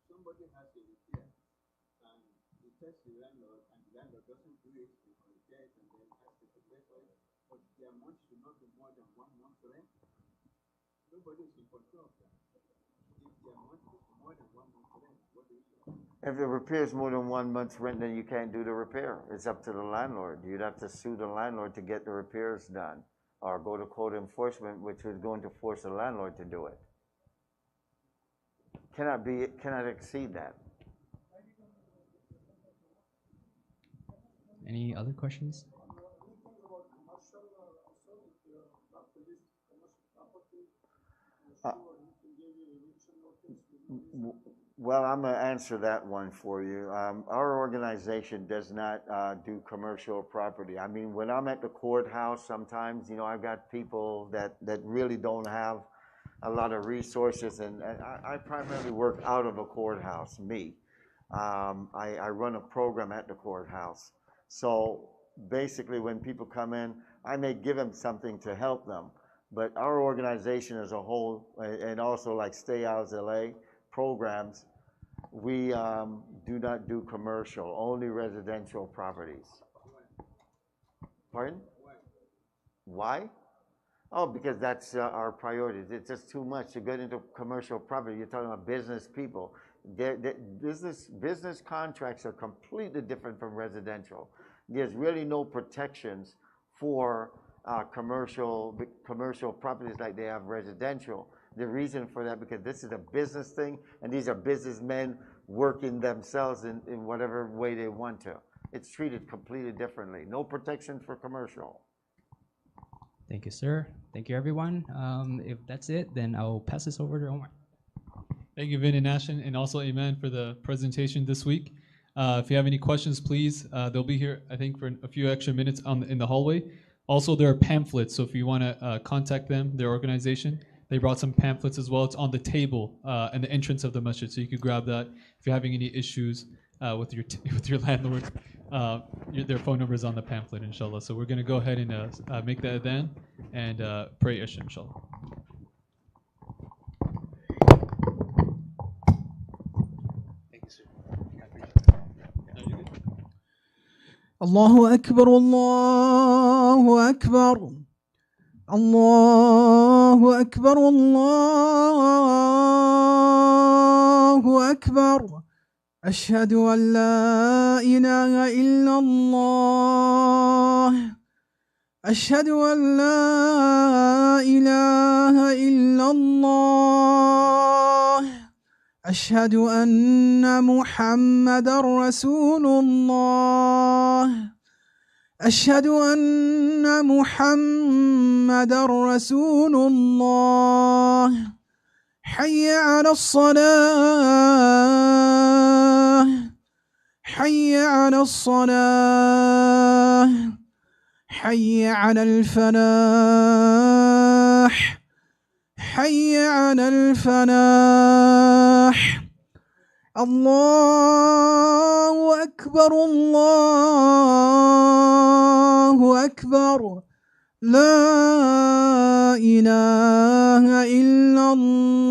Somebody has a repair and he tells the landlord, and the landlord doesn't do it for repairs and then has to pay for it, but their month should not be more than 1 month's rent. Nobody is in control of that. If their month is more than 1 month's rent, what do you say? If the repair is more than 1 month's rent, then you can't do the repair. It's up to the landlord. You'd have to sue the landlord to get the repairs done, or go to code enforcement, which is going to force the landlord to do it. Cannot exceed that. Any other questions? Well, I'm going to answer that one for you. Our organization does not do commercial property. I mean, when I'm at the courthouse, sometimes, you know, I've got people that really don't have a lot of resources, and I primarily work out of a courthouse, me. I run a program at the courthouse. So basically, when people come in, I may give them something to help them. But our organization as a whole, and also like Stay House LA programs, we do not do commercial, only residential properties. Pardon? Why? Oh, because that's our priorities. It's just too much to get into commercial property. You're talking about business people. Business contracts are completely different from residential. There's really no protections for commercial properties like they have residential. The reason for that, because this is a business thing, and these are businessmen working themselves in whatever way they want to. It's treated completely differently. No protection for commercial. Thank you, sir. Thank you, everyone. If that's it, then I'll pass this over to Omar. Thank you, Vin and Ashen, and also Iman for the presentation this week. If you have any questions, please, they'll be here, I think, for a few extra minutes in the hallway. Also, there are pamphlets, so if you want to contact them, their organization, they brought some pamphlets as well. It's on the table in the entrance of the masjid, so you could grab that. If you're having any issues with your landlord, their phone number is on the pamphlet, inshallah. So we're going to go ahead and make the adhan and pray Isha, inshallah. الله أكبر الله أكبر الله أكبر الله أكبر أشهد أن لا إله إلا الله أشهد أن لا إله إلا الله أشهد أن محمدًا رسول الله أشهد أن محمدًا رسول الله حي على الصلاة حي على الصلاة حي على الفلاح حي على الفلاح الله أكبر الله أكبر لا إله إلا الله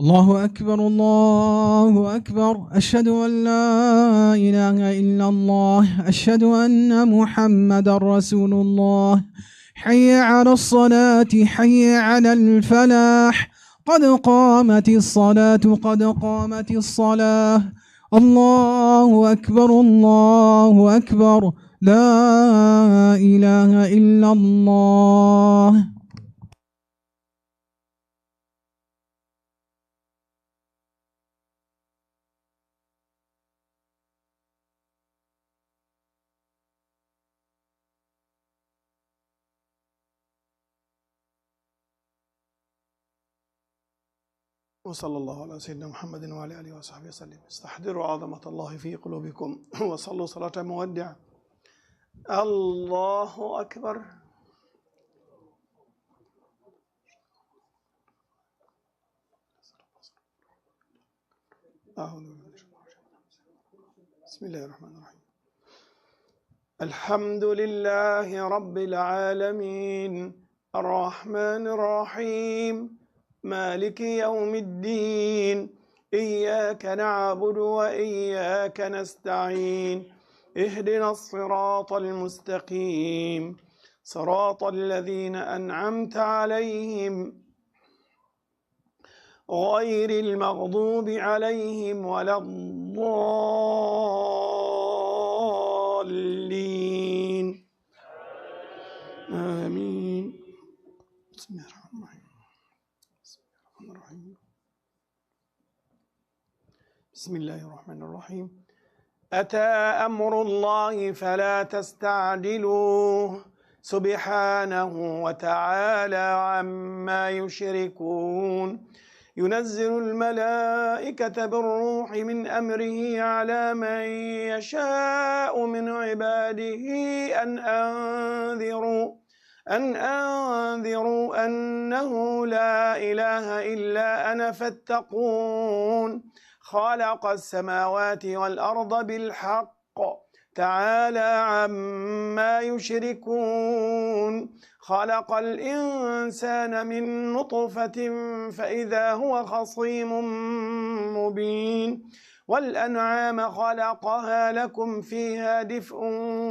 الله أكبر الله أكبر أشهد أن لا إله إلا الله أشهد أن محمدًا رسول الله حي على الصلاة حي على الفلاح قد قامت الصلاة قد قامت الصلاة الله أكبر الله أكبر لا إله إلا الله وصلى الله على سيدنا محمد وعلى آله وصحبه وسلم. استحضروا عظمة الله في قلوبكم وصلوا صلاة مودع. الله أكبر. بسم الله الرحمن الرحيم. الحمد لله رب العالمين الرحمن الرحيم مالك يوم الدين إياك نعبد وإياك نستعين اهدنا الصراط المستقيم صراط الذين أنعمت عليهم غير المغضوب عليهم ولا الضالين آمين. بسم الله الرحمن الرحيم. بسم الله الرحمن الرحيم. أتى أمر الله فلا تستعجلوه سبحانه وتعالى عما يشركون ينزل الملائكة بالروح من أمره على من يشاء من عباده أن أنذروا أنه لا إله إلا أنا فاتقون خلق السماوات والأرض بالحق تعالى عما يشركون خلق الإنسان من نطفة فإذا هو خصيم مبين والأنعام خلقها لكم فيها دفء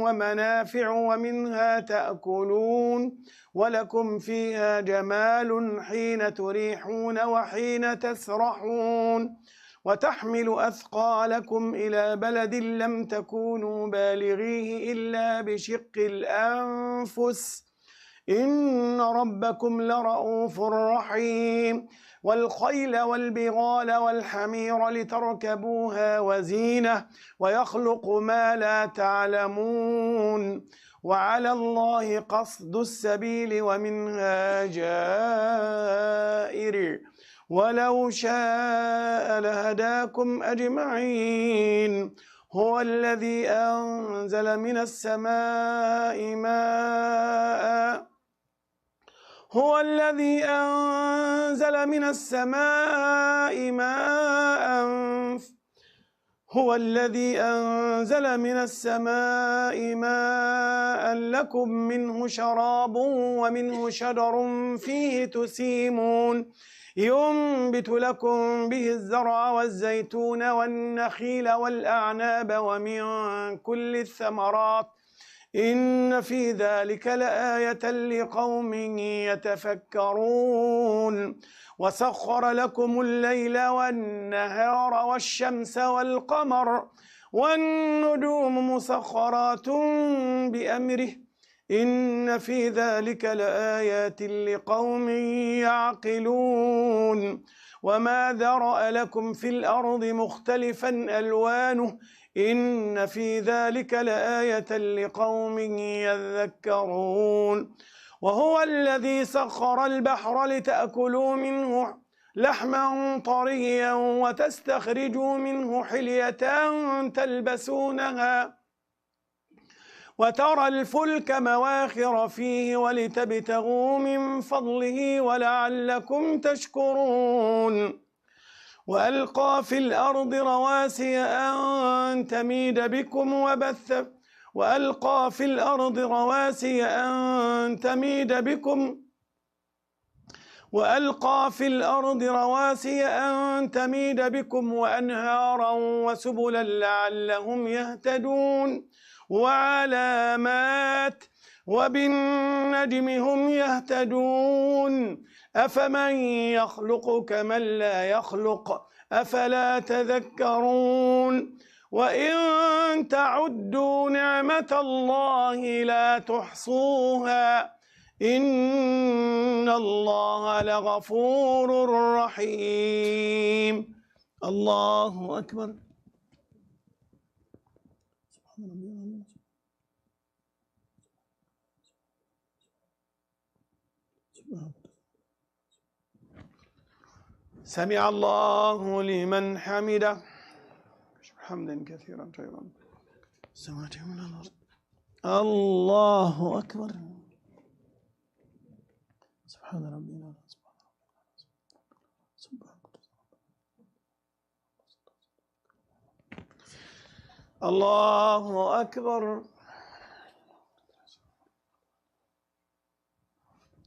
ومنافع ومنها تأكلون ولكم فيها جمال حين تريحون وحين تسرحون وتحمل أثقالكم إلى بلد لم تكونوا بالغيه إلا بشق الأنفس إن ربكم لرؤوف رحيم والخيل والبغال والحمير لتركبوها وزينة ويخلق ما لا تعلمون وعلى الله قصد السبيل ومنها جائر ولو شاء لهداكم أجمعين هو الذي أنزل من السماء ماء هو الذي أنزل من السماء ماء لكم منه شراب ومنه شجر فيه تسيمون ينبت لكم به الزرع والزيتون والنخيل والأعناب ومن كل الثمرات إن في ذلك لآية لقوم يتفكرون وسخر لكم الليل والنهار والشمس والقمر والنجوم مسخرات بأمره إن في ذلك لآيات لقوم يعقلون وما ذرأ لكم في الأرض مختلفا ألوانه إن في ذلك لآية لقوم يذكرون وهو الذي سخر البحر لتأكلوا منه لحما طريا وتستخرجوا منه حلية تلبسونها وترى الفلك مواخر فيه ولتبتغوا من فضله ولعلكم تشكرون وألقى في الأرض رواسي أن تميد بكم وأنهارا وسبلا لعلهم يهتدون وعلامات وبالنجم هم يهتدون أفمن يخلق كمن لا يخلق أفلا تذكرون وإن تعدوا نعمة الله لا تحصوها إن الله لغفور رحيم الله أكبر سمع الله لمن حمده حمدا كثيرا طيبا سمعت من الأرض الله أكبر سبحان ربنا الله أكبر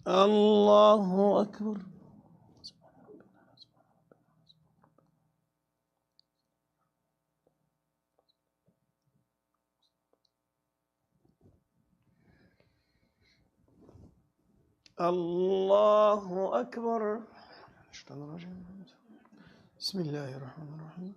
الله أكبر الله أكبر بسم الله الرحمن الرحيم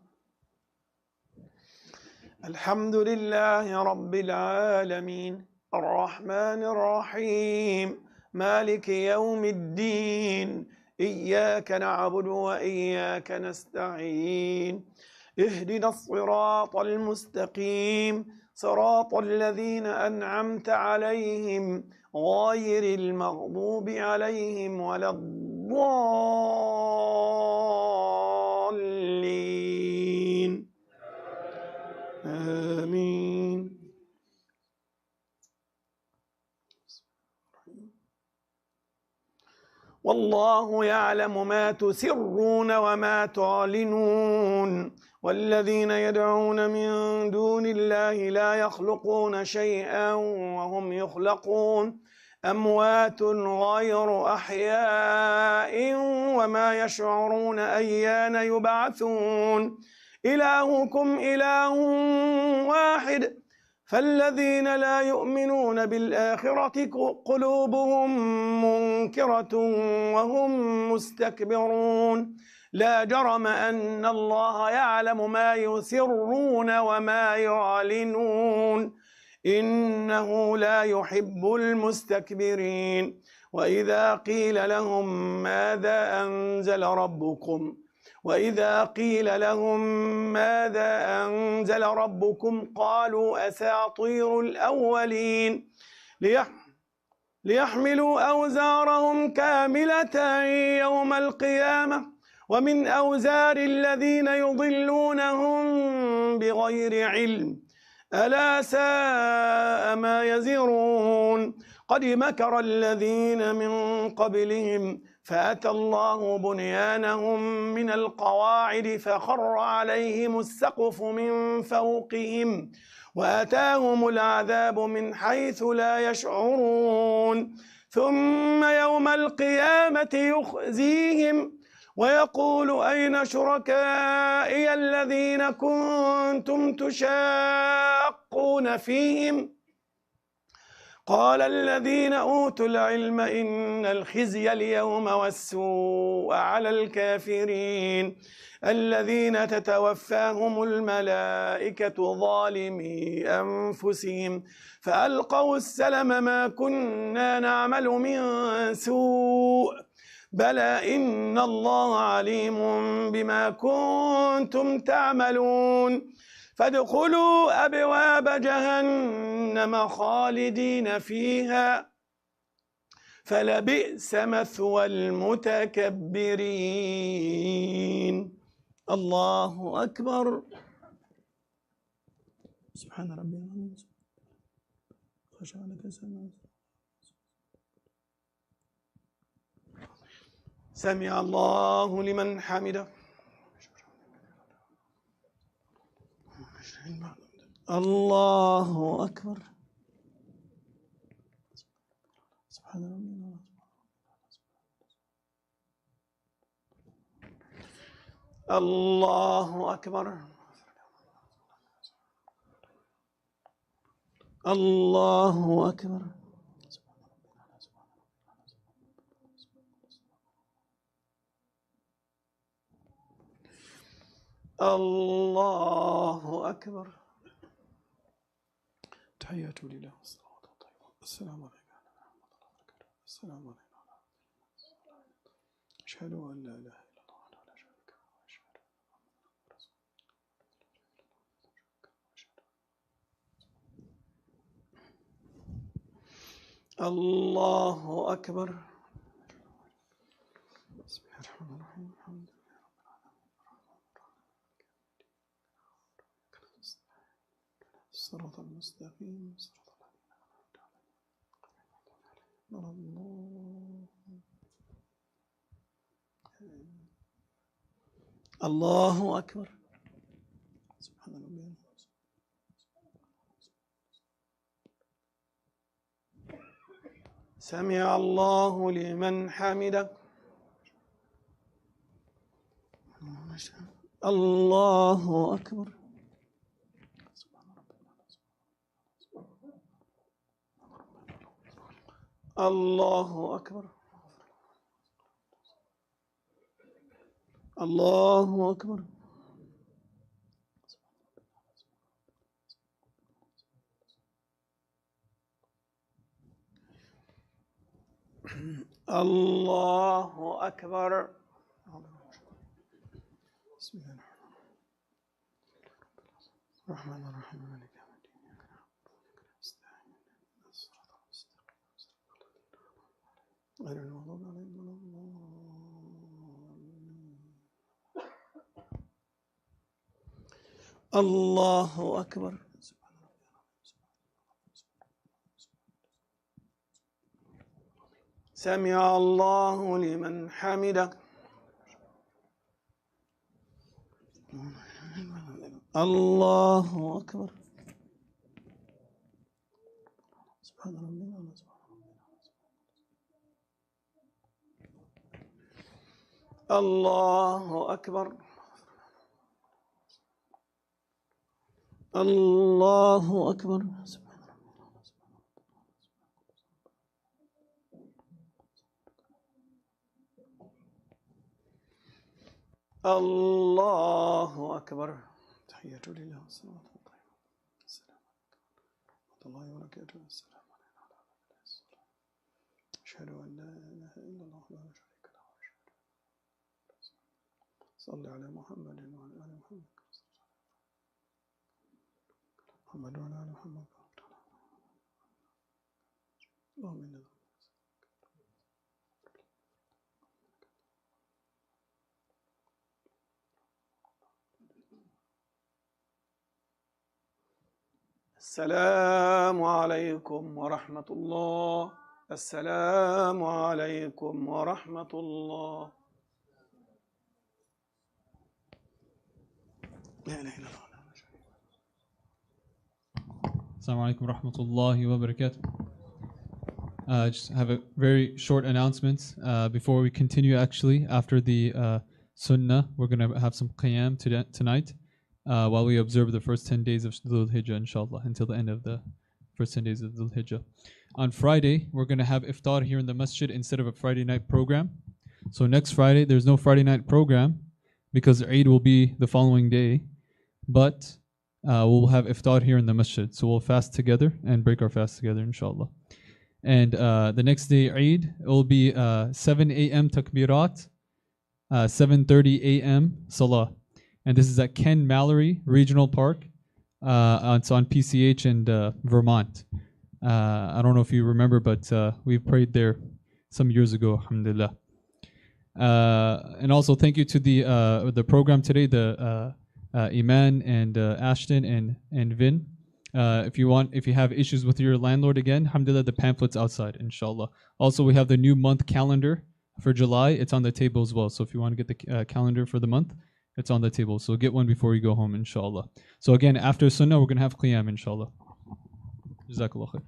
الحمد لله رب العالمين الرحمن الرحيم مالك يوم الدين إياك نعبد وإياك نستعين اهدنا الصراط المستقيم صراط الذين أنعمت عليهم غير المغضوب عليهم ولا الضالين آمين والله يعلم ما تسرون وما تعلنون والذين يدعون من دون الله لا يخلقون شيئا وهم يخلقون أموات غير أحياء وما يشعرون أيان يبعثون إلهكم إله واحد فالذين لا يؤمنون بالآخرة قلوبهم منكرة وهم مستكبرون لا جرم أن الله يعلم ما يسرون وما يعلنون إنه لا يحب المستكبرين وإذا قيل لهم ماذا أنزل ربكم قالوا أساطير الأولين ليحملوا أوزارهم كاملة يوم القيامة ومن أوزار الذين يضلونهم بغير علم ألا ساء ما يزرون قد مكر الذين من قبلهم فأتى الله بنيانهم من القواعد فخر عليهم السقف من فوقهم وأتاهم العذاب من حيث لا يشعرون ثم يوم القيامة يخزيهم ويقول أين شركائي الذين كنتم تشاقون فيهم قال الذين أوتوا العلم إن الخزي اليوم والسوء على الكافرين الذين تتوفاهم الملائكة ظالمي أنفسهم فألقوا السلم ما كنا نعمل من سوء بلى إن الله عليم بما كنتم تعملون فادخلوا أبواب جهنم خالدين فيها فلبئس مثوى المتكبرين الله أكبر سبحان ربي العظيم خشع لك سمع الله لمن حمده الله أكبر سبحان ربي الله أكبر الله أكبر الله أكبر تحيات لله والصلوات والطيبات السلام عليكم السلام عليكم أشهد أن لا إله إلا الله وحده لا شريك له وأشهد أن محمدا رسول الله الله أكبر بسم الله الرحمن الرحيم الحمد لله رب العالمين الصراط المستقيم صراط الذين أنعمت عليهم الله أكبر سبحان الله سمع الله لمن حمده الله أكبر الله أكبر الله أكبر الله أكبر بسم الله الرحمن الرحيم مالك يوم الدين إياك نعبد وإياك نستعين اهدنا الصراط المستقيم غير المغضوب عليهم ولا الضالين الله أكبر سمع الله لمن حمده الله أكبر سبحان ربنا الله أكبر الله أكبر الله أكبر تحية لله والصلاة والسلام السلام عليكم ورحمة الله وبركاته السلام عليكم وعلى آله الصلاة أشهد أن لا إله إلا الله وحده لا شريك له صل على محمد وعلى آل محمد محمد وعلى آل محمد اللهم إنا السلام عليكم ورحمة الله السلام عليكم ورحمة الله لا إله إلا الله Assalamu alaikum warahmatullahi wabarakatuh. Just have a very short announcement before we continue. Actually, after the sunnah, we're going to have some qiyam tonight while we observe the first 10 days of Dhul Hijjah, inshallah, until the end of the first 10 days of Dhul Hijjah. On Friday, we're going to have iftar here in the masjid instead of a Friday night program. So next Friday, there's no Friday night program because Eid will be the following day, but we'll have iftar here in the masjid. So we'll fast together and break our fast together, inshallah. And the next day, Eid, it will be 7 a.m. takbirat, 7:30 a.m. salah. And this is at Ken Mallory Regional Park. It's on PCH and Vermont. I don't know if you remember, but we prayed there some years ago, alhamdulillah. And also thank you to the program today, the Iman and Ashton and Vin. If you have issues with your landlord again, alhamdulillah, the pamphlets outside, inshallah. Also, we have the new month calendar for July. It's on the table as well. So if you want to get the calendar for the month, it's on the table. So get one before you go home, inshallah. So again, after sunnah, we're going to have qiyam, inshallah. Jazakallah khair.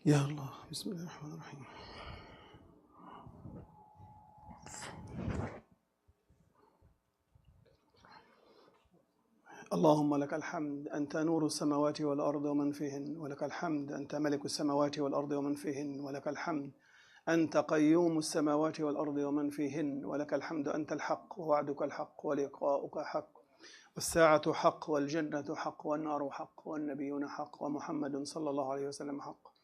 يا الله. بسم الله الرحمن الرحيم. اللهم لك الحمد أنت نور السماوات والأرض ومن فيهن، ولك الحمد أنت ملك السماوات والأرض ومن فيهن، ولك الحمد أنت قيوم السماوات والأرض ومن فيهن، ولك الحمد أنت الحق ووعدك الحق ولقاؤك حق والساعة حق والجنة حق والنار حق والنبيون حق ومحمد صلى الله عليه وسلم حق.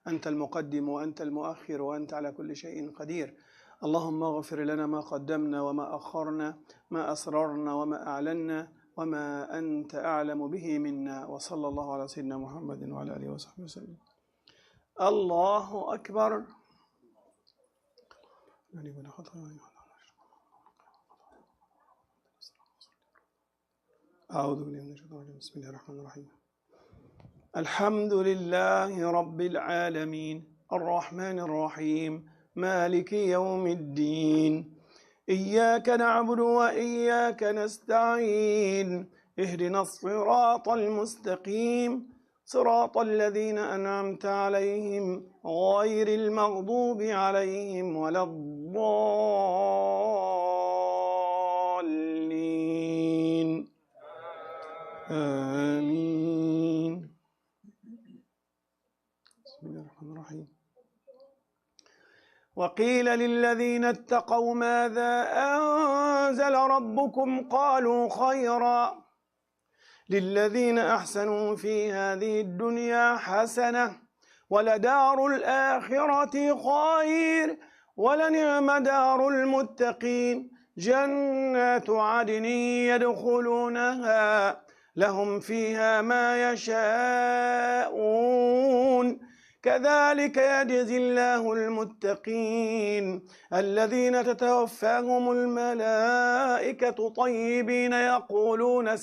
أنت المقدم وأنت المؤخر وأنت على كل شيء قدير. اللهم اغفر لنا ما قدمنا وما أخرنا، ما أسررنا وما أعلنا، وما أنت أعلم به منا. وصلى الله على سيدنا محمد وعلى آله وصحبه وسلم. الله أكبر. أعوذ بالله من الشيطان الرجيم. بسم الله الرحمن الرحيم. الحمد لله رب العالمين الرحمن الرحيم مالك يوم الدين. إياك نعبد وإياك نستعين. اهدنا الصراط المستقيم صراط الذين أنعمت عليهم غير المغضوب عليهم ولا الضالين. آمين. بسم الله الرحمن الرحيم. وقيل للذين اتقوا ماذا أنزل ربكم قالوا خيرا. للذين أحسنوا في هذه الدنيا حسنة ولدار الآخرة خير ولنعم دار المتقين. جنات عدن يدخلونها لهم فيها ما يشاءون كذلك يجزي الله المتقين الذين تتوفاهم الملائكة طيبين يقولون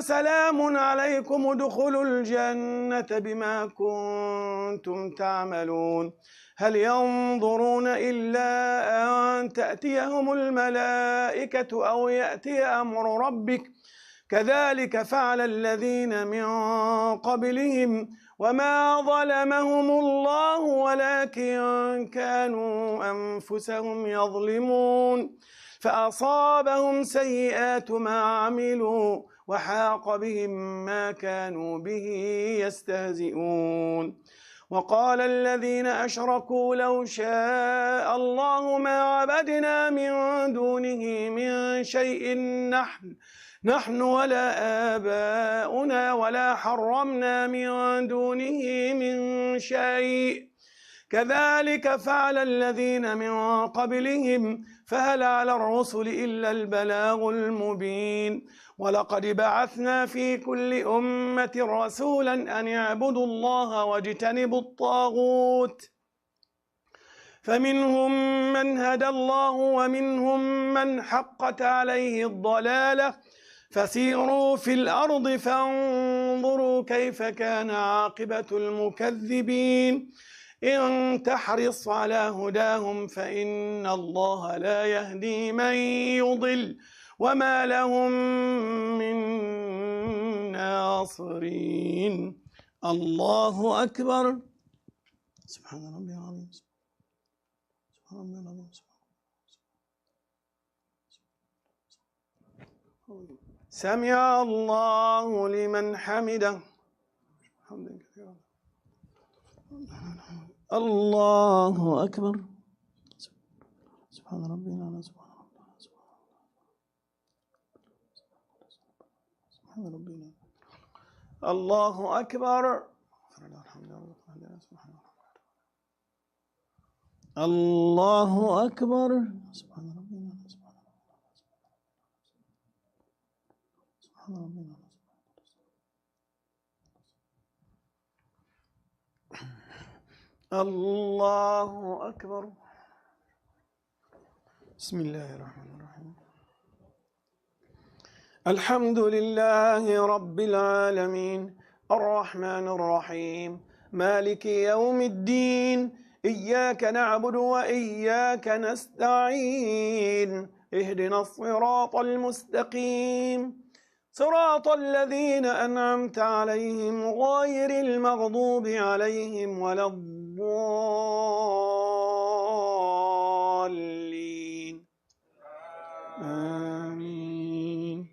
سلام عليكم ادخلوا الجنة بما كنتم تعملون. هل ينظرون إلا أن تأتيهم الملائكة أو يأتي أمر ربك كذلك فعل الذين من قبلهم وما ظلمهم الله ولكن كانوا أنفسهم يظلمون. فأصابهم سيئات ما عملوا وحاق بهم ما كانوا به يستهزئون. وقال الذين أشركوا لو شاء الله ما عبدنا من دونه من شيء نحن ولا آباؤنا ولا حرمنا من دونه من شيء كذلك فعل الذين من قبلهم فهل على الرسل إلا البلاغ المبين. ولقد بعثنا في كل أمة رسولا أن اعبدوا الله واجتنبوا الطاغوت فمنهم من هدى الله ومنهم من حقت عليه الضلالة فسيروا في الأرض فانظروا كيف كان عاقبة المكذبين. إن تحرص على هداهم فإن الله لا يهدي من يضل وما لهم من ناصرين. الله أكبر. سبحان ربي العظيم. سبحان ربي العظيم. سمع الله لمن حمده. الله أكبر. سبحان ربي العظيم. سبحان ربي العظيم. الله أكبر. الله أكبر. سبحان ربي العظيم. سبحان ربي العظيم. الله أكبر. بسم الله الرحمن الرحيم. الحمد لله رب العالمين الرحمن الرحيم مالك يوم الدين. إياك نعبد وإياك نستعين. اهدنا الصراط المستقيم صراط الذين أنعمت عليهم غير المغضوب عليهم ولا الضالين آمين.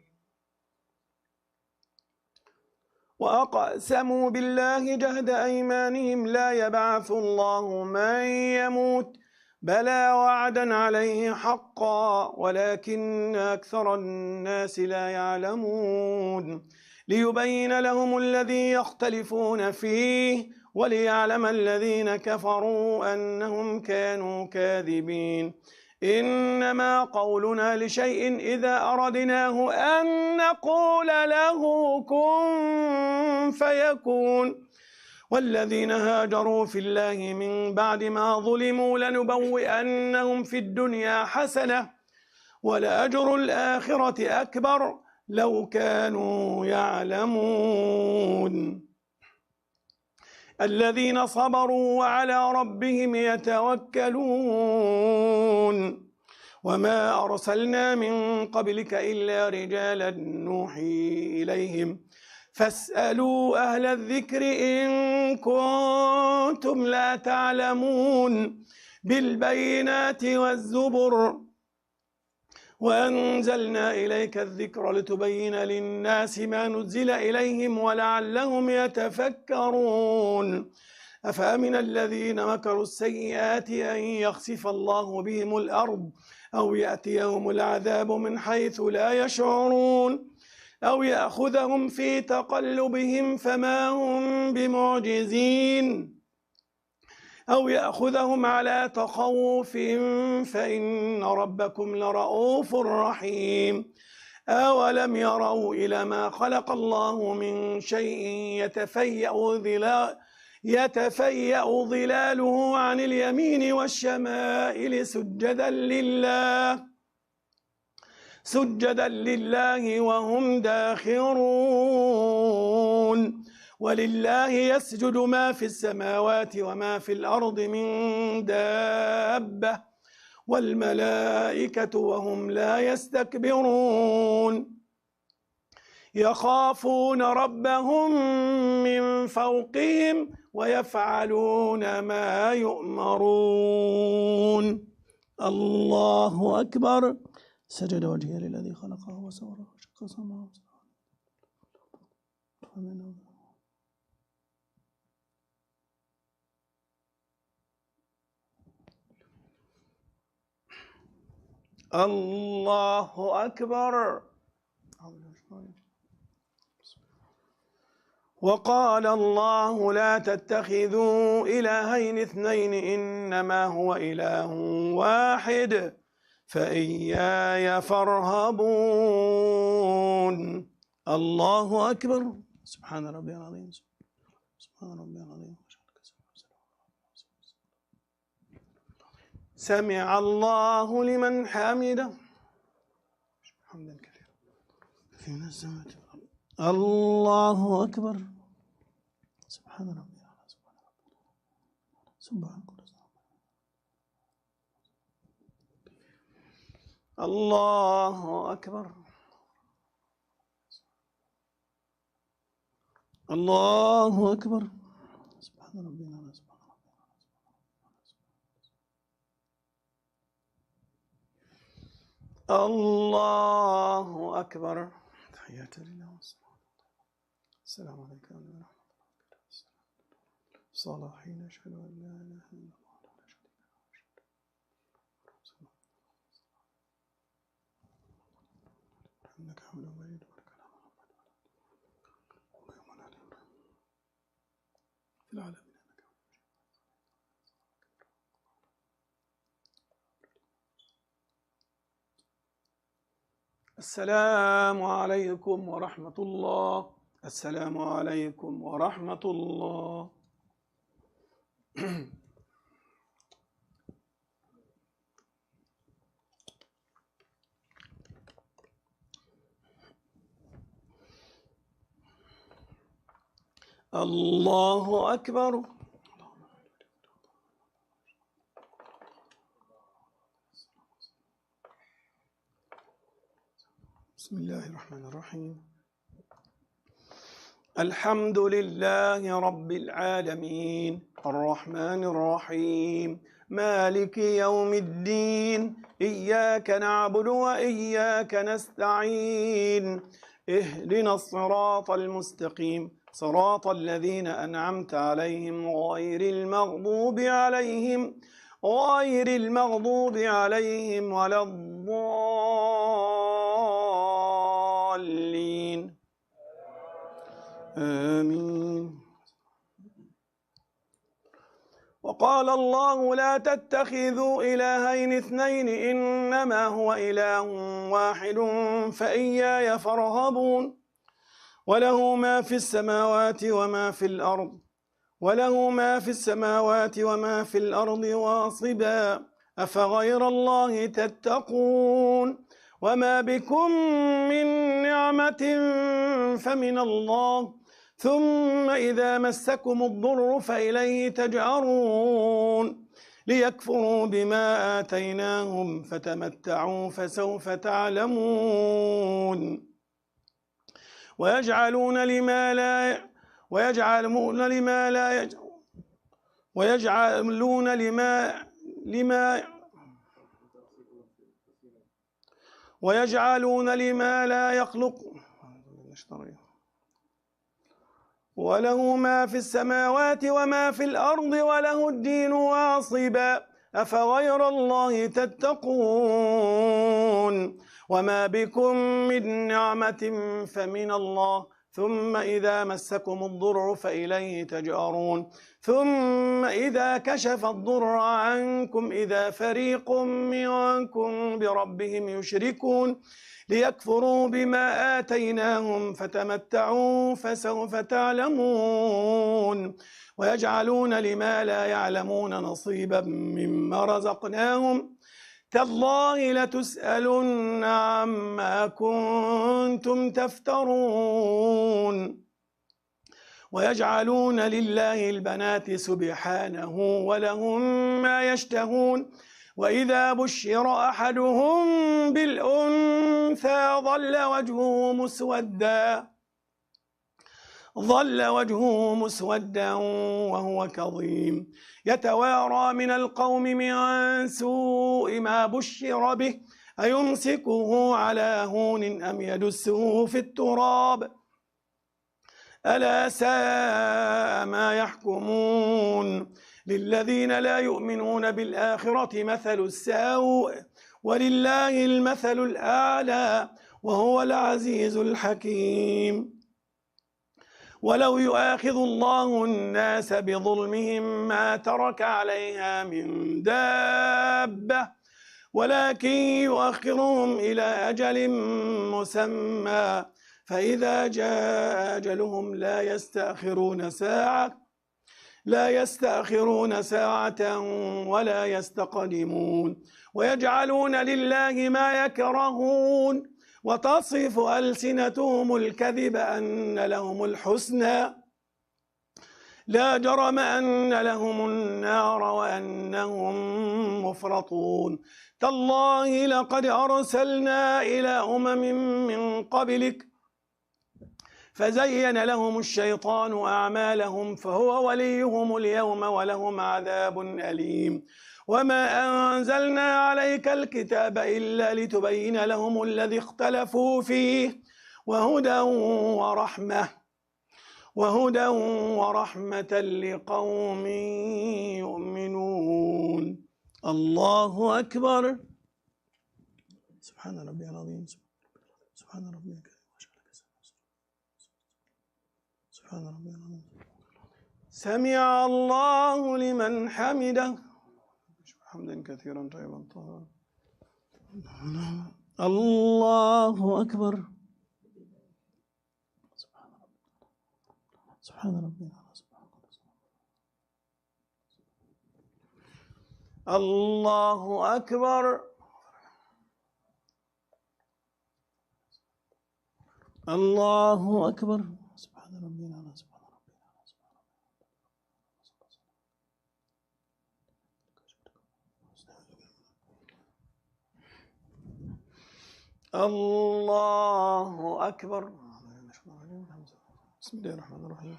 وأقسموا بالله جهد أيمانهم لا يبعث الله من يموت بلى وعدا عليه حقا ولكن أكثر الناس لا يعلمون ليبين لهم الذي يختلفون فيه وليعلم الذين كفروا أنهم كانوا كاذبين. إنما قولنا لشيء إذا أردناه أن نقول له كن فيكون. والذين هاجروا في الله من بعد ما ظلموا لنبوئنهم في الدنيا حسنة ولأجر الآخرة أكبر لو كانوا يعلمون. الذين صبروا وعلى ربهم يتوكلون. وما أرسلنا من قبلك إلا رجالا نوحي إليهم فاسألوا أهل الذكر إن كنتم لا تعلمون بالبينات والزبر وأنزلنا إليك الذكر لتبين للناس ما نزل إليهم ولعلهم يتفكرون. أفأمن الذين مكروا السيئات أن يخسف الله بهم الأرض أو يأتيهم العذاب من حيث لا يشعرون أو يأخذهم في تقلبهم فما هم بمعجزين أو يأخذهم على تخوف فإن ربكم لرؤوف رحيم. أولم يروا إلى ما خلق الله من شيء يتفيأ ظلاله عن اليمين والشمائل سجدا لله وهم داخرون. ولله يسجد ما في السماوات وما في الأرض من دابة والملائكة وهم لا يستكبرون يخافون ربهم من فوقهم ويفعلون ما يؤمرون. الله أكبر. سجد وجهه للذي خلقه وسوره وشق سمعه الله أكبر. وقال الله لا تتخذوا إلهين اثنين إنما هو إله واحد فإياي فارهبون. الله أكبر. سبحان ربي العظيم. سبحان ربي العظيم. سمع الله لمن حمده. حمدا كثيرا في السماوات والأرض. الله أكبر. سبحان ربي العظيم. سبحان القدس. الله أكبر. الله أكبر. سبحان ربي العظيم. الله أكبر. تحيات لله والصلاة. السلام عليكم ورحمة الله وبركاته. صالحين أشهد أن لا إله إلا الله وحده لا شريك له إنك حميد مجيد والكلام محمد وعلى آله في العالمين. السلام عليكم ورحمة الله. السلام عليكم ورحمة الله. الله أكبر. بسم الله الرحمن الرحيم. الحمد لله رب العالمين الرحمن الرحيم مالك يوم الدين إياك نعبد وإياك نستعين اهدنا الصراط المستقيم صراط الذين أنعمت عليهم غير المغضوب عليهم ولا الضالين آمين. وقال الله لا تتخذوا إلهين اثنين إنما هو إله واحد فإياي فارهبون وله ما في السماوات وما في الأرض واصبا أفغير الله تتقون وما بكم من نعمة فمن الله ثم إذا مسكم الضر فإليه تجأرون ليكفروا بما آتيناهم فتمتعوا فسوف تعلمون ويجعلون لما لا يخلق وله ما في السماوات وما في الأرض وله الدين واصبا أفغير الله تتقون وما بكم من نعمة فمن الله ثم إذا مسكم الضر فإليه تجأرون ثم إذا كشف الضر عنكم إذا فريق منكم بربهم يشركون ليكفروا بما آتيناهم فتمتعوا فسوف تعلمون ويجعلون لما لا يعلمون نصيبا مما رزقناهم تالله لتسألن عما كنتم تفترون ويجعلون لله البنات سبحانه ولهم ما يشتهون وإذا بشر أحدهم بالأنثى ظل وجهه مسودا وهو كظيم يتوارى من القوم من سوء ما بشر به أيمسكه على هون أم يدسه في التراب ألا ساء ما يحكمون للذين لا يؤمنون بالآخرة مثل السوء ولله المثل الأعلى وهو العزيز الحكيم ولو يؤاخذ الله الناس بظلمهم ما ترك عليها من دابة ولكن يؤخرهم إلى أجل مسمى فإذا جاء أجلهم لا يستأخرون ساعة ولا يستقدمون ويجعلون لله ما يكرهون وتصف ألسنتهم الكذب أن لهم الحسنى لا جرم أن لهم النار وأنهم مفرطون تالله لقد أرسلنا إلى أمم من قبلك فزين لهم الشيطان أعمالهم فهو وليهم اليوم ولهم عذاب أليم وما أنزلنا عليك الكتاب إلا لتبين لهم الذي اختلفوا فيه وهدى ورحمة لقوم يؤمنون الله أكبر سبحان ربي العظيم سبحان ربي الكريم سبحان ربي العظيم سمع الله لمن حمده حمدا كثيرا طيبا طاهرا الله أكبر سبحان ربي الله أكبر الله أكبر سبحان ربي العظيم الله أكبر بسم الله الرحمن الرحيم.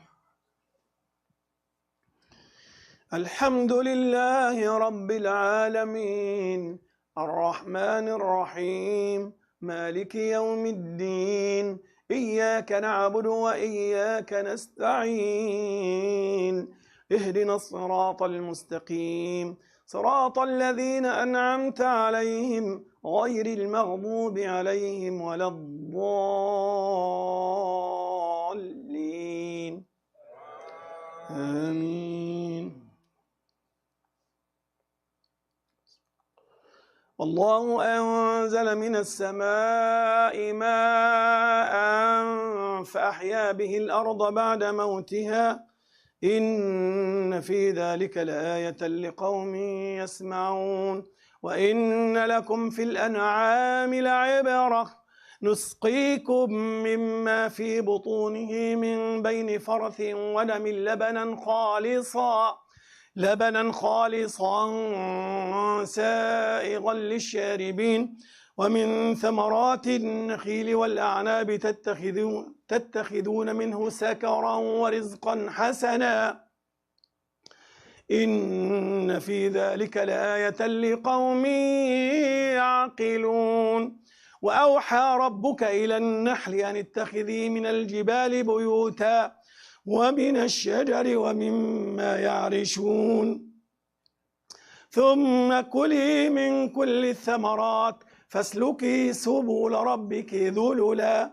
الحمد لله رب العالمين الرحمن الرحيم مالك يوم الدين إياك نعبد وإياك نستعين اهدنا الصراط المستقيم صراط الذين أنعمت عليهم غير المغضوب عليهم ولا الضالين آمين. والله أنزل من السماء ماء فأحيا به الأرض بعد موتها إن في ذلك لآية لقوم يسمعون. وإن لكم في الأنعام لعبرة نسقيكم مما في بطونه من بين فرث ودم لبنا خالصا سائغا للشاربين ومن ثمرات النخيل والأعناب تتخذون منه سكرا ورزقا حسنا إن في ذلك لآية لقوم يعقلون. وأوحى ربك إلى النحل أن اتخذي من الجبال بيوتا ومن الشجر ومما يعرشون ثم كلي من كل الثمرات فاسلكي سبل ربك ذللا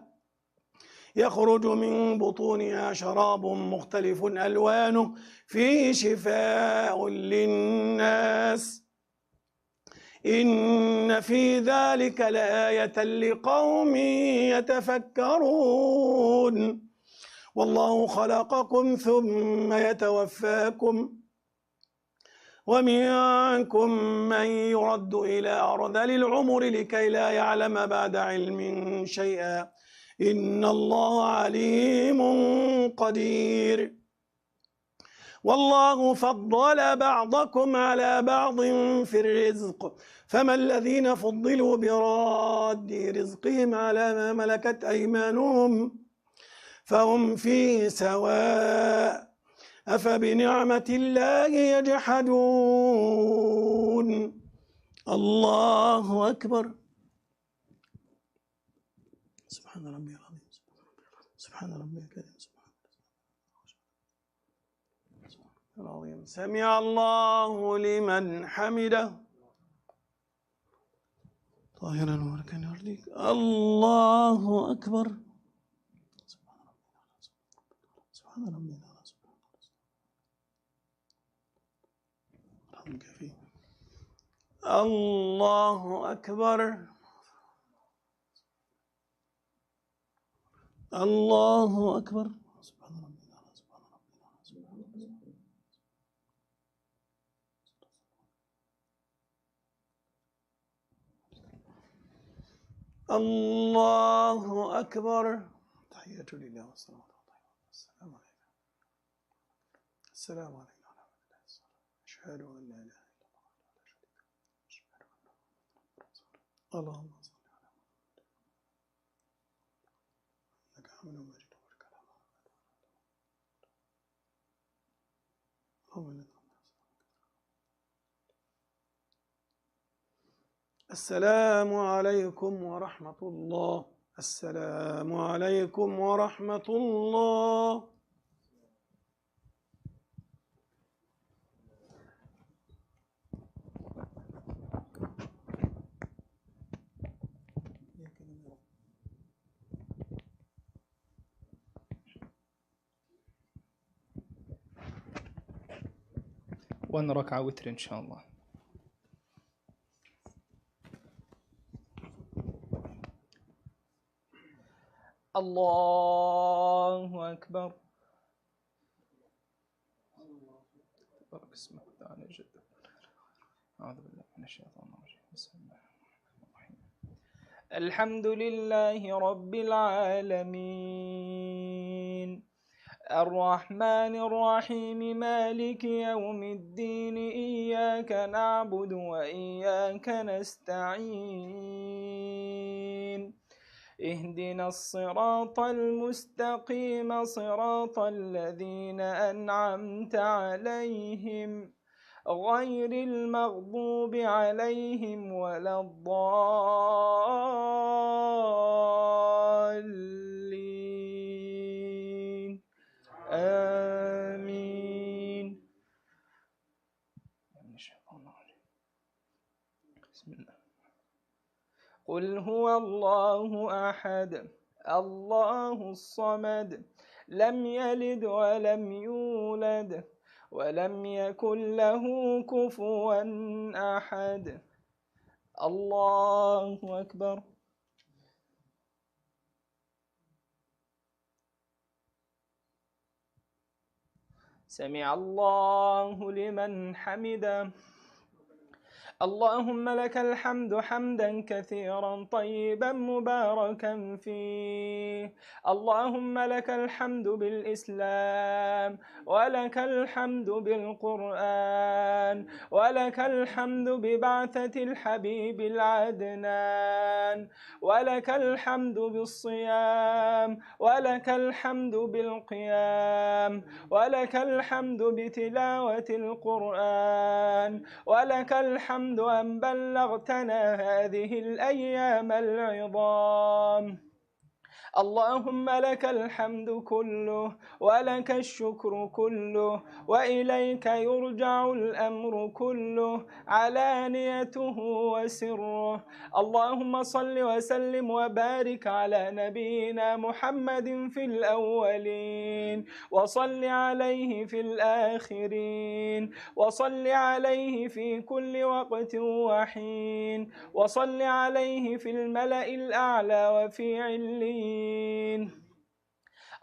يخرج من بطونها شراب مختلف ألوانه فيه شفاء للناس إن في ذلك لآية لقوم يتفكرون. والله خلقكم ثم يتوفاكم ومنكم من يرد إلى أرذل العمر لكي لا يعلم بعد علم شيئا إن الله عليم قدير. والله فضل بعضكم على بعض في الرزق فما الذين فضلوا براد رزقهم على ما ملكت أيمانهم فهم فيه سواء أفبنعمة الله يجحدون. الله أكبر. سبحان ربي العظيم سبحان ربي الكريم سبحان العظيم. سمع الله لمن حمده. طاهرا وركن يرضيك. الله أكبر. سبحان ربي العظيم. الله أكبر. الله أكبر. الله أكبر. تحية لله والصلاة والسلام عليكم. السلام عليكم ورحمة الله. أشهد أن لا إله إلا الله. اللهم صل على محمد. لك حمد مجيد والكلام. السلام عليكم ورحمة الله. السلام عليكم ورحمة الله. ونركع وتر إن شاء الله. الله أكبر. تبارك اسمك وتعالى جدك. أعوذ بالله من الشيطان الرجيم. بسم الله الرحمن الرحيم. الحمد لله رب العالمين الرحمن الرحيم مالك يوم الدين إياك نعبد وإياك نستعين اهدنا الصراط المستقيم صراط الذين أنعمت عليهم غير المغضوب عليهم ولا الضالين آمين. بسم الله. قل هو الله أحد الله الصمد لم يلد ولم يولد ولم يكن له كفوا أحد. الله أكبر. سمع الله لمن حمده. اللهم لك الحمد حمدا كثيرا طيبا مباركا فيه. اللهم لك الحمد بالإسلام ولك الحمد بالقرآن ولك الحمد ببعثة الحبيب العدنان ولك الحمد بالصيام ولك الحمد بالقيام ولك الحمد بتلاوة القرآن ولك الحمد أن بلغتنا هذه الأيام العظام. اللهم لك الحمد كله ولك الشكر كله وإليك يرجع الأمر كله علانيته وسره. اللهم صل وسلم وبارك على نبينا محمد في الأولين وصل عليه في الآخرين وصل عليه في كل وقت وحين وصل عليه في الملأ الأعلى وفي عليين.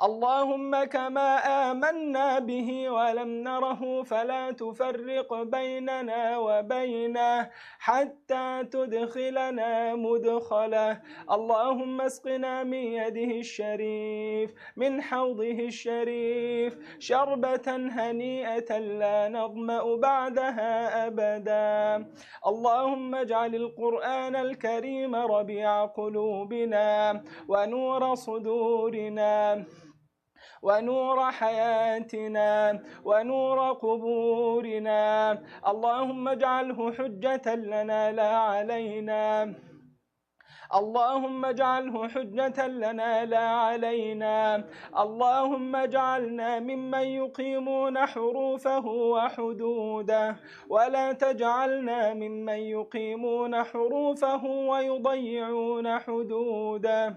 اللهم كما آمنا به ولم نره فلا تفرق بيننا وبينه حتى تدخلنا مدخله. اللهم اسقنا من يده الشريف من حوضه الشريف شربة هنيئة لا نظمأ بعدها أبدا. اللهم اجعل القرآن الكريم ربيع قلوبنا ونور صدورنا ونور حياتنا ونور قبورنا. اللهم اجعله حجة لنا لا علينا. اللهم اجعله حجة لنا لا علينا. اللهم اجعلنا ممن يقيمون حروفه وحدوده ولا تجعلنا ممن يقيمون حروفه ويضيعون حدوده.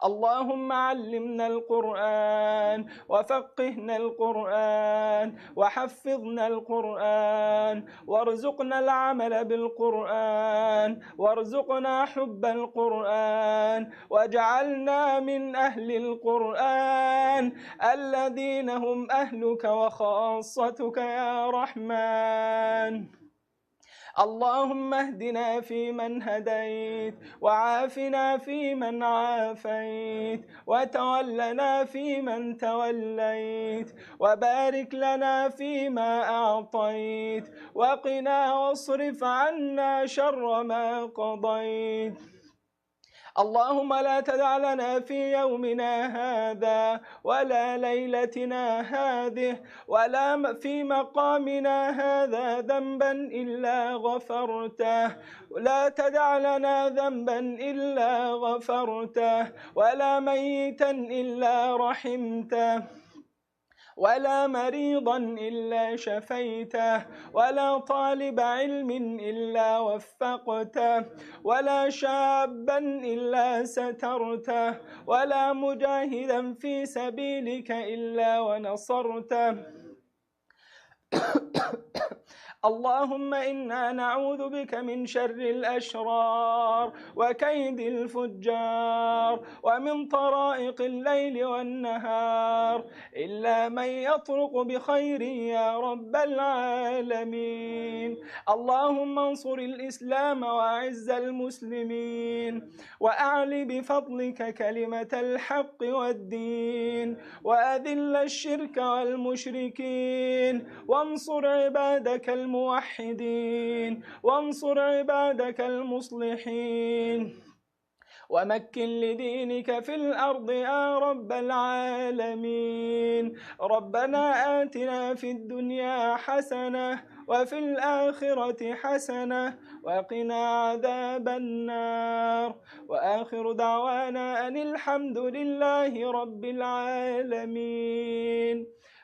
اللهم علمنا القرآن وفقهنا القرآن وحفظنا القرآن وارزقنا العمل بالقرآن وارزقنا حب القرآن واجعلنا من أهل القرآن الذين هم أهلك وخاصتك يا رحمن. اللهم اهدنا فيمن هديت وعافنا فيمن عافيت وتولنا فيمن توليت وبارك لنا فيما أعطيت وقنا واصرف عنا شر ما قضيت. اللهم لا تدع لنا في يومنا هذا ولا ليلتنا هذه ولا في مقامنا هذا ذنبا إلا غفرته. لا تدع لنا ذنبا إلا غفرته ولا ميتا إلا رحمته ولا مريضا إلا شفيته ولا طالب علم إلا وفقته ولا شابا إلا سترته ولا مجاهدا في سبيلك إلا ونصرته. اللهم إنا نعوذ بك من شر الأشرار وكيد الفجار ومن طرائق الليل والنهار إلا من يطرق بخير يا رب العالمين. اللهم انصر الإسلام وأعز المسلمين وأعل بفضلك كلمة الحق والدين وأذل الشرك والمشركين وانصر عبادك الموحدين وانصر عبادك المصلحين ومكن لدينك في الأرض يا رب العالمين. ربنا آتنا في الدنيا حسنة وفي الآخرة حسنة وقنا عذاب النار. وآخر دعوانا أن الحمد لله رب العالمين.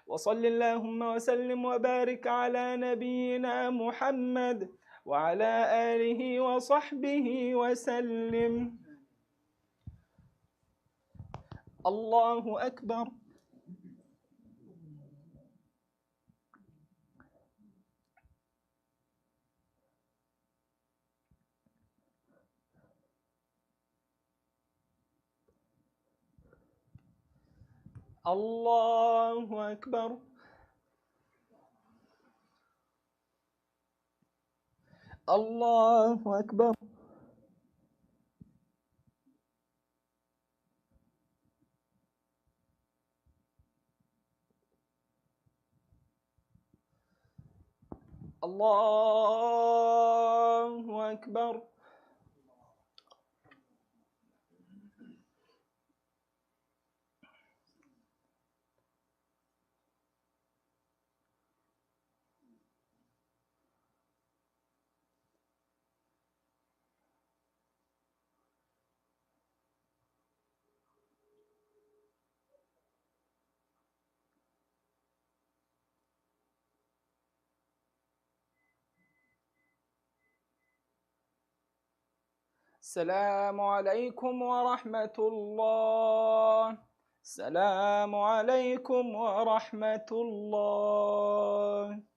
وصل اللهم وسلم وبارك على نبينا محمد وعلى آله وصحبه وسلم. الله أكبر. الله أكبر. الله أكبر. الله أكبر. السلام عليكم ورحمة الله. السلام عليكم ورحمة الله.